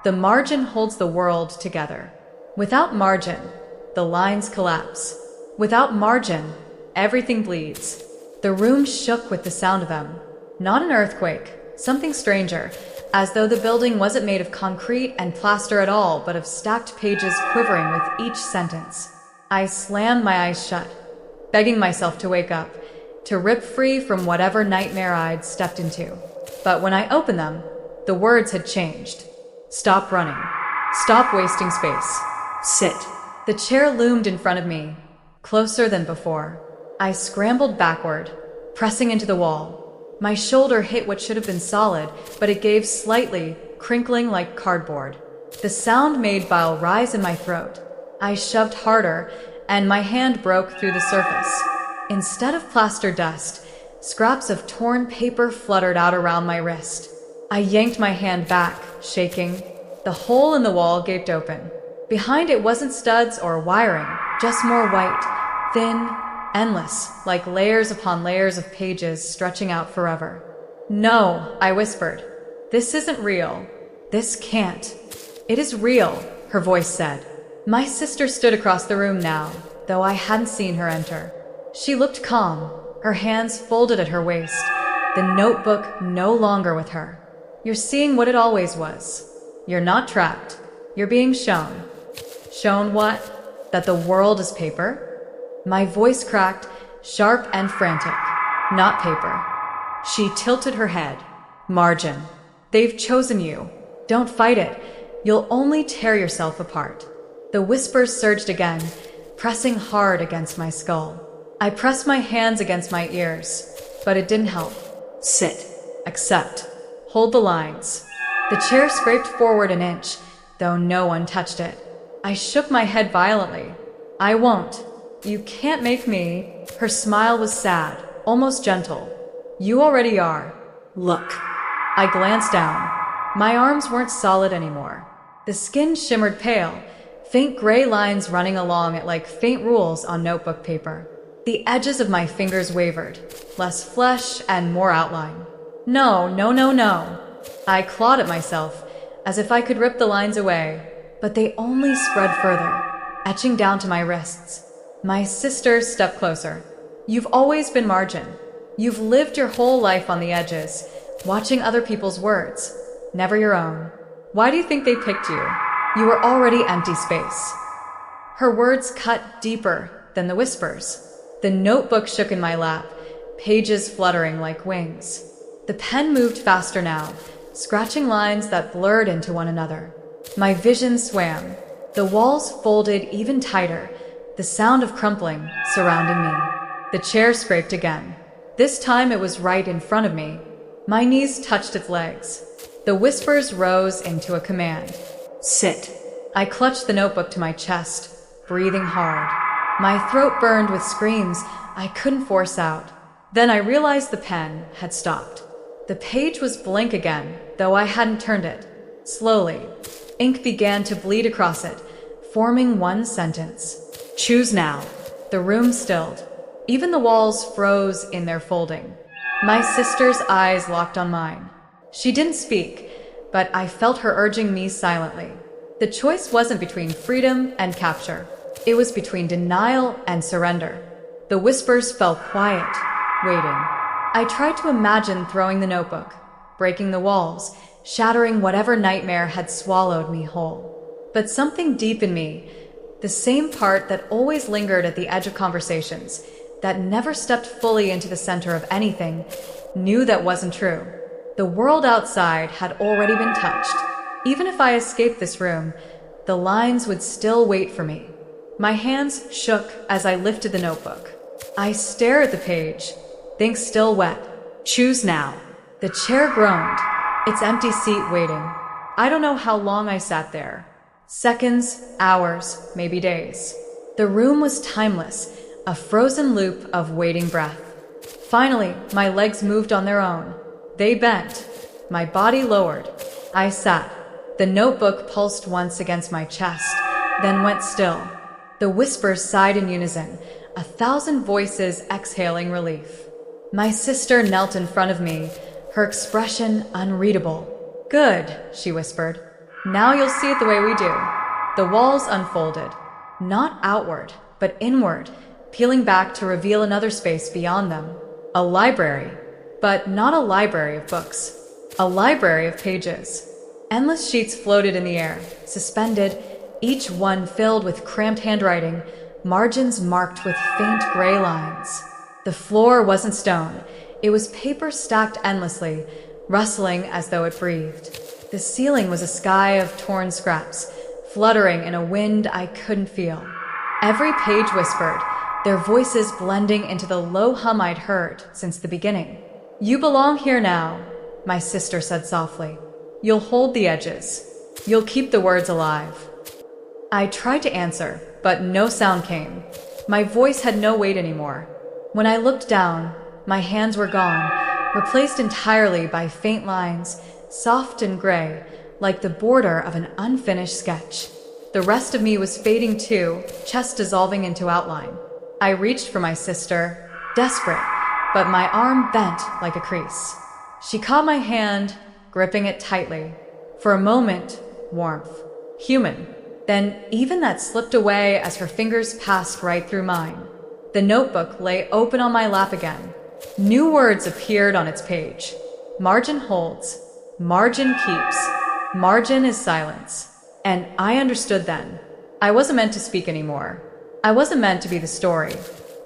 The margin holds the world together. Without margin, the lines collapse. Without margin, everything bleeds. The room shook with the sound of them. Not an earthquake, something stranger, as though the building wasn't made of concrete and plaster at all, but of stacked pages quivering with each sentence. I slammed my eyes shut, begging myself to wake up, to rip free from whatever nightmare I'd stepped into. But when I opened them, the words had changed. Stop running. Stop wasting space. Sit. The chair loomed in front of me, closer than before. I scrambled backward, pressing into the wall. My shoulder hit what should have been solid, but it gave slightly, crinkling like cardboard. The sound made bile rise in my throat. I shoved harder, and my hand broke through the surface. Instead of plaster dust, scraps of torn paper fluttered out around my wrist. I yanked my hand back, shaking. The hole in the wall gaped open. Behind it wasn't studs or wiring, just more white, thin, endless, like layers upon layers of pages stretching out forever. No, I whispered. This isn't real. This can't. It is real, her voice said. My sister stood across the room now, though I hadn't seen her enter. She looked calm, her hands folded at her waist, the notebook no longer with her. You're seeing what it always was. You're not trapped. You're being shown. Shown what? That the world is paper? My voice cracked, sharp and frantic. Not paper. She tilted her head. Margin. They've chosen you. Don't fight it. You'll only tear yourself apart. The whispers surged again, pressing hard against my skull. I pressed my hands against my ears, but it didn't help. Sit. Accept. Hold the lines. The chair scraped forward an inch, though no one touched it. I shook my head violently. I won't. You can't make me. Her smile was sad, almost gentle. You already are. Look. I glanced down. My arms weren't solid anymore. The skin shimmered pale, faint gray lines running along it like faint rules on notebook paper. The edges of my fingers wavered, less flesh and more outline. No, no, no, no. I clawed at myself, as if I could rip the lines away, but they only spread further, etching down to my wrists. My sister stepped closer. You've always been margin. You've lived your whole life on the edges, watching other people's words, never your own. Why do you think they picked you? You were already empty space. Her words cut deeper than the whispers. The notebook shook in my lap, pages fluttering like wings. The pen moved faster now, scratching lines that blurred into one another. My vision swam. The walls folded even tighter, the sound of crumpling surrounding me. The chair scraped again. This time it was right in front of me. My knees touched its legs. The whispers rose into a command. Sit. I clutched the notebook to my chest, breathing hard. My throat burned with screams I couldn't force out. Then I realized the pen had stopped. The page was blank again, though I hadn't turned it. Slowly, ink began to bleed across it, forming one sentence. Choose now. The room stilled. Even the walls froze in their folding. My sister's eyes locked on mine. She didn't speak, but I felt her urging me silently. The choice wasn't between freedom and capture. It was between denial and surrender. The whispers fell quiet, waiting. I tried to imagine throwing the notebook, breaking the walls, shattering whatever nightmare had swallowed me whole. But something deep in me, the same part that always lingered at the edge of conversations, that never stepped fully into the center of anything, knew that wasn't true. The world outside had already been touched. Even if I escaped this room, the lines would still wait for me. My hands shook as I lifted the notebook. I stare at the page, ink still wet. Choose now. The chair groaned, its empty seat waiting. I don't know how long I sat there. Seconds, hours, maybe days. The room was timeless, a frozen loop of waiting breath. Finally, my legs moved on their own. They bent. My body lowered. I sat. The notebook pulsed once against my chest, then went still. The whispers sighed in unison, 1,000 voices exhaling relief. My sister knelt in front of me, her expression unreadable. Good, she whispered. Now you'll see it the way we do. The walls unfolded, not outward, but inward, peeling back to reveal another space beyond them. A library, but not a library of books. A library of pages. Endless sheets floated in the air, suspended, each one filled with cramped handwriting, margins marked with faint gray lines. The floor wasn't stone. It was paper stacked endlessly, rustling as though it breathed. The ceiling was a sky of torn scraps, fluttering in a wind I couldn't feel. Every page whispered, their voices blending into the low hum I'd heard since the beginning. You belong here now, my sister said softly. You'll hold the edges. You'll keep the words alive. I tried to answer, but no sound came. My voice had no weight anymore. When I looked down, my hands were gone, replaced entirely by faint lines, soft and gray, like the border of an unfinished sketch. The rest of me was fading too, chest dissolving into outline. I reached for my sister, desperate, but my arm bent like a crease. She caught my hand, gripping it tightly. For a moment, warmth. Human. Then even that slipped away as her fingers passed right through mine. The notebook lay open on my lap again. New words appeared on its page. Margin holds. Margin keeps. Margin is silence. And I understood then. I wasn't meant to speak anymore. I wasn't meant to be the story.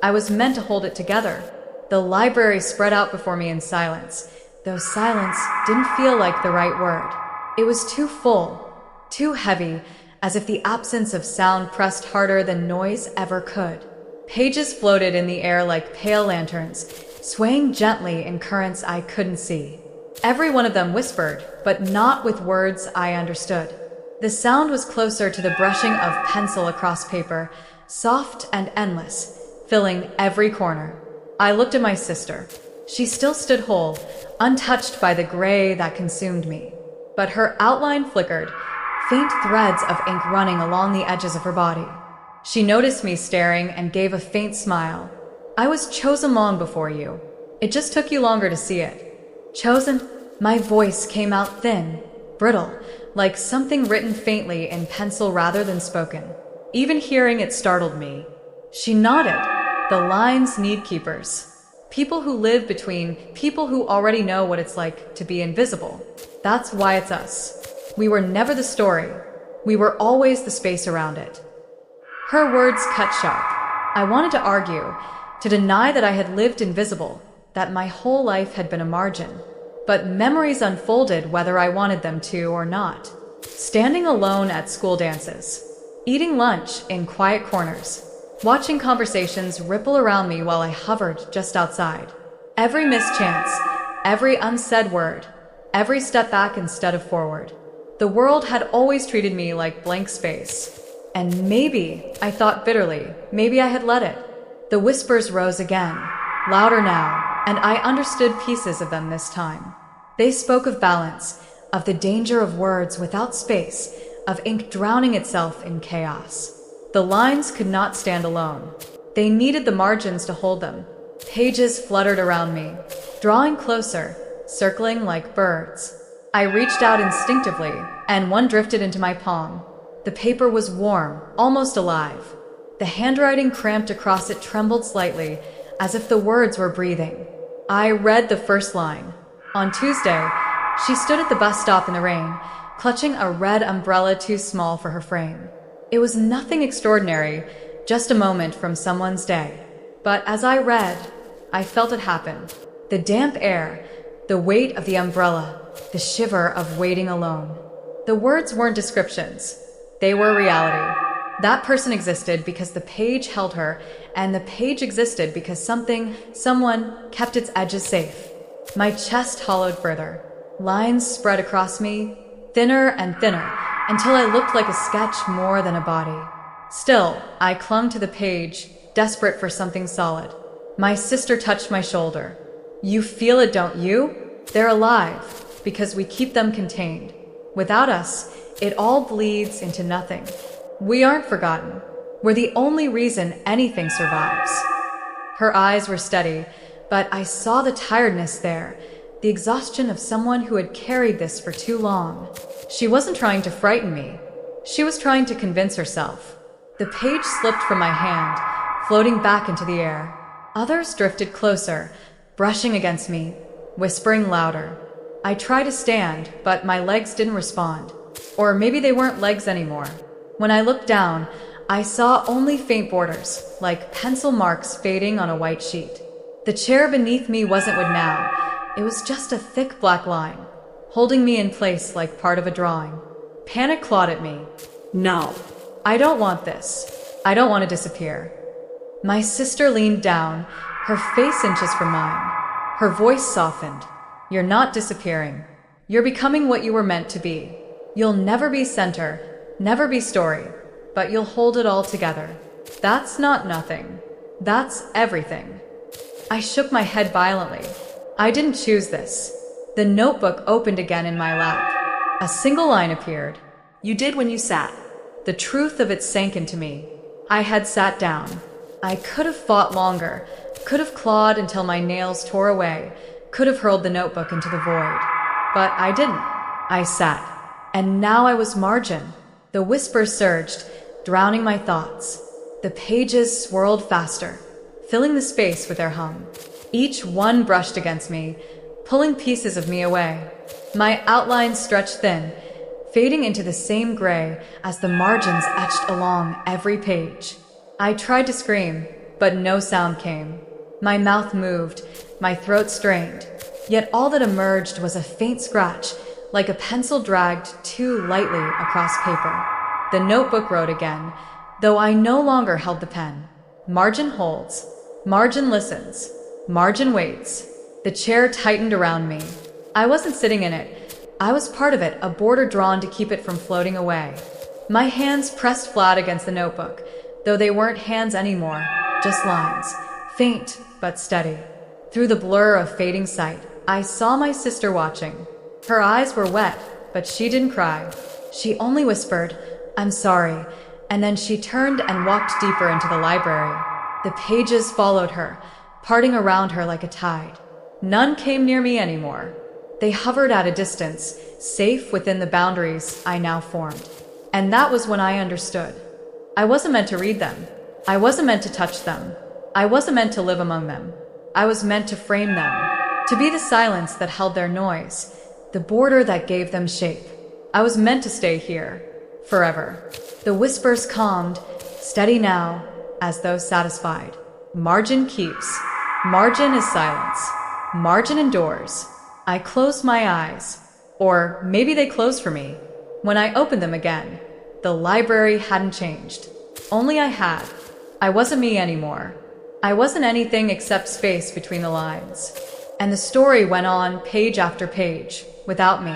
I was meant to hold it together. The library spread out before me in silence, though silence didn't feel like the right word. It was too full, too heavy, as if the absence of sound pressed harder than noise ever could. Pages floated in the air like pale lanterns, swaying gently in currents I couldn't see. Every one of them whispered, but not with words I understood. The sound was closer to the brushing of pencil across paper, soft and endless, filling every corner. I looked at my sister. She still stood whole, untouched by the gray that consumed me. But her outline flickered, faint threads of ink running along the edges of her body. She noticed me staring and gave a faint smile. I was chosen long before you. It just took you longer to see it. Chosen? My voice came out thin, brittle, like something written faintly in pencil rather than spoken. Even hearing it startled me. She nodded. The lines need keepers. People who live between people who already know what it's like to be invisible. That's why it's us. We were never the story. We were always the space around it. Her words cut sharp. I wanted to argue, to deny that I had lived invisible, that my whole life had been a margin. But memories unfolded whether I wanted them to or not. Standing alone at school dances, eating lunch in quiet corners, watching conversations ripple around me while I hovered just outside. Every missed chance, every unsaid word, every step back instead of forward. The world had always treated me like blank space. And maybe, I thought bitterly, maybe I had let it. The whispers rose again, louder now, and I understood pieces of them this time. They spoke of balance, of the danger of words without space, of ink drowning itself in chaos. The lines could not stand alone. They needed the margins to hold them. Pages fluttered around me, drawing closer, circling like birds. I reached out instinctively, and one drifted into my palm. The paper was warm, almost alive. The handwriting cramped across it trembled slightly, as if the words were breathing. I read the first line. On Tuesday, she stood at the bus stop in the rain, clutching a red umbrella too small for her frame. It was nothing extraordinary, just a moment from someone's day. But as I read, I felt it happen. The damp air, the weight of the umbrella, the shiver of waiting alone. The words weren't descriptions. They were reality. That person existed because the page held her, and the page existed because someone kept its edges safe. My chest hollowed further. Lines spread across me, thinner and thinner, until I looked like a sketch more than a body. Still, I clung to the page, desperate for something solid. My sister touched my shoulder. You feel it, don't you? They're alive, because we keep them contained. Without us, it all bleeds into nothing. We aren't forgotten. We're the only reason anything survives. Her eyes were steady, but I saw the tiredness there, the exhaustion of someone who had carried this for too long. She wasn't trying to frighten me. She was trying to convince herself. The page slipped from my hand, floating back into the air. Others drifted closer, brushing against me, whispering louder. I tried to stand, but my legs didn't respond. Or maybe they weren't legs anymore. When I looked down, I saw only faint borders, like pencil marks fading on a white sheet. The chair beneath me wasn't wood now. It was just a thick black line, holding me in place like part of a drawing. Panic clawed at me. No. I don't want this. I don't want to disappear. My sister leaned down, her face inches from mine. Her voice softened. You're not disappearing. You're becoming what you were meant to be. You'll never be center, never be story, but you'll hold it all together. That's not nothing. That's everything. I shook my head violently. I didn't choose this. The notebook opened again in my lap. A single line appeared. You did when you sat. The truth of it sank into me. I had sat down. I could have fought longer, could have clawed until my nails tore away, could have hurled the notebook into the void. But I didn't. I sat. And now I was margin. The whispers surged, drowning my thoughts. The pages swirled faster, filling the space with their hum. Each one brushed against me, pulling pieces of me away. My outlines stretched thin, fading into the same gray as the margins etched along every page. I tried to scream, but no sound came. My mouth moved, my throat strained, yet all that emerged was a faint scratch, like a pencil dragged too lightly across paper. The notebook wrote again, though I no longer held the pen. Margin holds. Margin listens. Margin waits. The chair tightened around me. I wasn't sitting in it. I was part of it, a border drawn to keep it from floating away. My hands pressed flat against the notebook, though they weren't hands anymore, just lines, faint but steady. Through the blur of fading sight, I saw my sister watching. Her eyes were wet, but she didn't cry. She only whispered, "I'm sorry," and then she turned and walked deeper into the library. The pages followed her, parting around her like a tide. None came near me anymore. They hovered at a distance, safe within the boundaries I now formed. And that was when I understood. I wasn't meant to read them. I wasn't meant to touch them. I wasn't meant to live among them. I was meant to frame them, to be the silence that held their noise, the border that gave them shape. I was meant to stay here, forever. The whispers calmed, steady now, as though satisfied. Margin keeps. Margin is silence. Margin endures. I closed my eyes. Or maybe they closed for me. When I opened them again, the library hadn't changed. Only I had. I wasn't me anymore. I wasn't anything except space between the lines. And the story went on page after page, without me.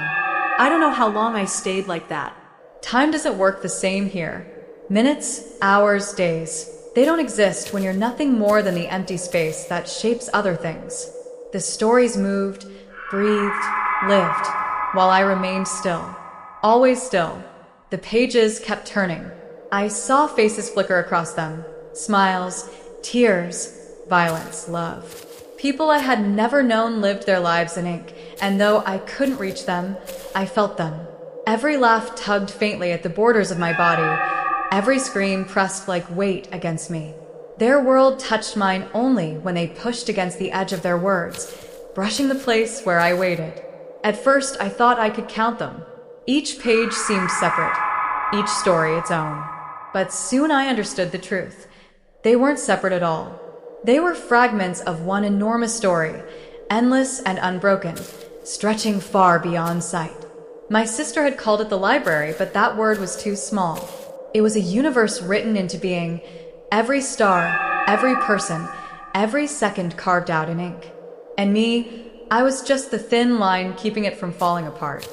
I don't know how long I stayed like that. Time doesn't work the same here. Minutes, hours, days. They don't exist when you're nothing more than the empty space that shapes other things. The stories moved, breathed, lived, while I remained still. Always still. The pages kept turning. I saw faces flicker across them. Smiles, tears, violence, love. People I had never known lived their lives in ink, and though I couldn't reach them, I felt them. Every laugh tugged faintly at the borders of my body. Every scream pressed like weight against me. Their world touched mine only when they pushed against the edge of their words, brushing the place where I waited. At first, I thought I could count them. Each page seemed separate, each story its own. But soon I understood the truth. They weren't separate at all. They were fragments of one enormous story, endless and unbroken, stretching far beyond sight. My sister had called it the library, but that word was too small. It was a universe written into being, every star, every person, every second carved out in ink. And me, I was just the thin line keeping it from falling apart.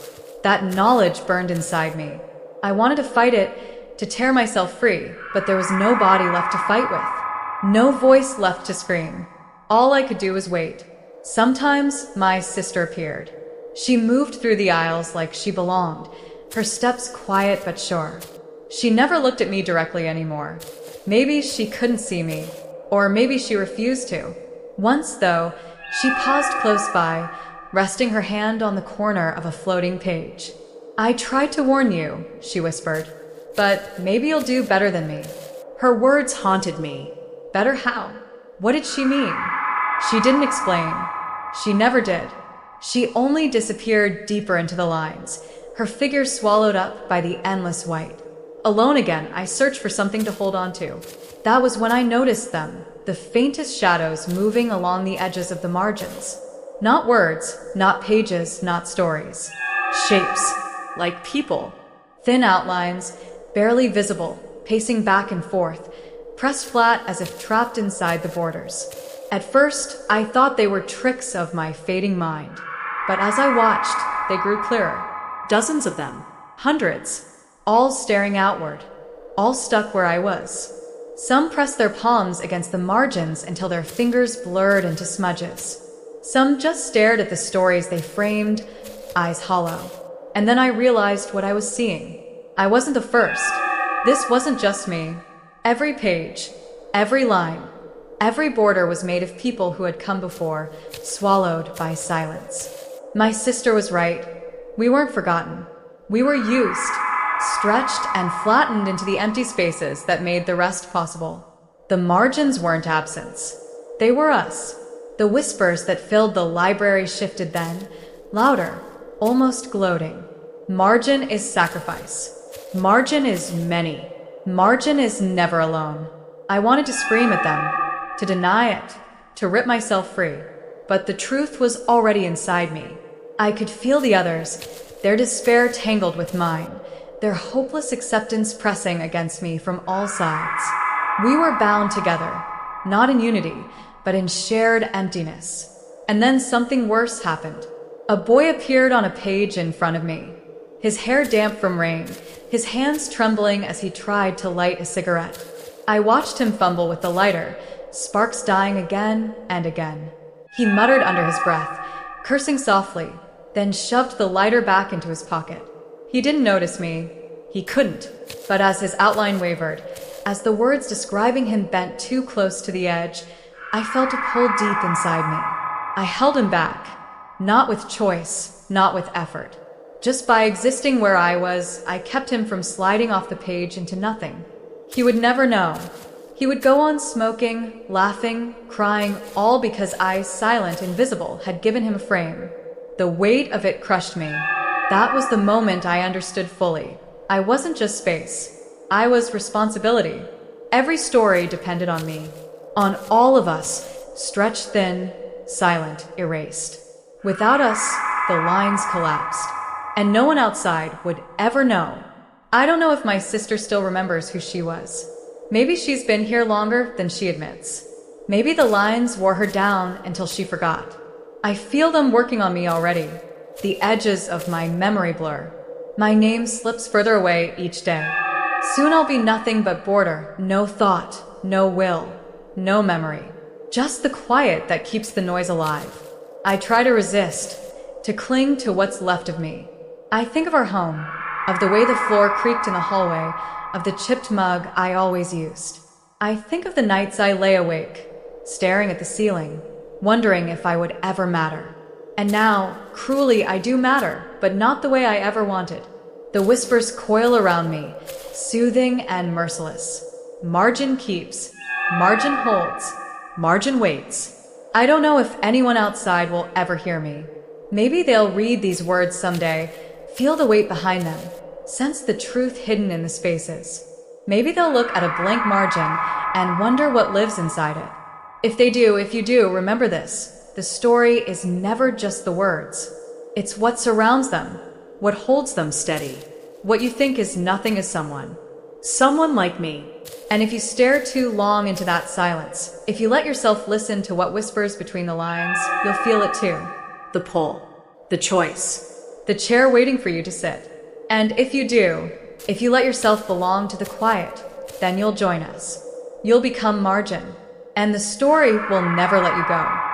That knowledge burned inside me. I wanted to fight it, to tear myself free, but there was no body left to fight with. No voice left to scream. All I could do was wait. Sometimes my sister appeared. She moved through the aisles like she belonged, her steps quiet but sure. She never looked at me directly anymore. Maybe she couldn't see me, or maybe she refused to. Once, though, she paused close by, resting her hand on the corner of a floating page. "I tried to warn you," she whispered, "but maybe you'll do better than me." Her words haunted me. Better how? What did she mean? She didn't explain. She never did. She only disappeared deeper into the lines, her figure swallowed up by the endless white. Alone again, I searched for something to hold on to. That was when I noticed them, the faintest shadows moving along the edges of the margins. Not words, not pages, not stories. Shapes, Like people. thin outlines, barely visible, pacing back and forth, pressed flat as if trapped inside the borders. At first, I thought they were tricks of my fading mind. But as I watched, they grew clearer. Dozens of them. Hundreds, all staring outward, all stuck where I was. Some pressed their palms against the margins until their fingers blurred into smudges. Some just stared at the stories they framed, eyes hollow. And then I realized what I was seeing. I wasn't the first. This wasn't just me. Every page, every line, every border was made of people who had come before, swallowed by silence. My sister was right. We weren't forgotten. We were used, stretched and flattened into the empty spaces that made the rest possible. The margins weren't absence. They were us. The whispers that filled the library shifted then, louder, almost gloating. Margin is sacrifice. Margin is many. Margin is never alone. I wanted to scream at them, to deny it, to rip myself free. But the truth was already inside me. I could feel the others, their despair tangled with mine, their hopeless acceptance pressing against me from all sides. We were bound together, not in unity, but in shared emptiness. And then something worse happened. A boy appeared on a page in front of me, his hair damp from rain, his hands trembling as he tried to light a cigarette. I watched him fumble with the lighter, sparks dying again and again. He muttered under his breath, cursing softly, then shoved the lighter back into his pocket. He didn't notice me. He couldn't. But as his outline wavered, as the words describing him bent too close to the edge, I felt a pull deep inside me. I held him back, not with choice, not with effort. Just by existing where I was, I kept him from sliding off the page into nothing. He would never know. He would go on smoking, laughing, crying, all because I, silent, invisible, had given him a frame. The weight of it crushed me. That was the moment I understood fully. I wasn't just space. I was responsibility. Every story depended on me. On all of us, stretched thin, silent, erased. Without us, the lines collapsed. And no one outside would ever know. I don't know if my sister still remembers who she was. Maybe she's been here longer than she admits. Maybe the lines wore her down until she forgot. I feel them working on me already. The edges of my memory blur. My name slips further away each day. Soon I'll be nothing but border, no thought, no will, no memory. Just the quiet that keeps the noise alive. I try to resist, to cling to what's left of me. I think of our home, of the way the floor creaked in the hallway, of the chipped mug I always used. I think of the nights I lay awake, staring at the ceiling, wondering if I would ever matter. And now, cruelly, I do matter, but not the way I ever wanted. The whispers coil around me, soothing and merciless. Margin keeps, margin holds, margin waits. I don't know if anyone outside will ever hear me. Maybe they'll read these words someday, Feel the weight behind them. Sense the truth hidden in the spaces. Maybe they'll look at a blank margin and wonder what lives inside it. If you do, remember this. The story is never just the words. It's what surrounds them, What holds them steady? what you think is nothing is someone. Someone like me. And if you stare too long into that silence, if you let yourself listen to what whispers between the lines, you'll feel it too. The pull. The choice. The chair waiting for you to sit. And if you let yourself belong to the quiet, then you'll join us. You'll become margin. And the story will never let you go.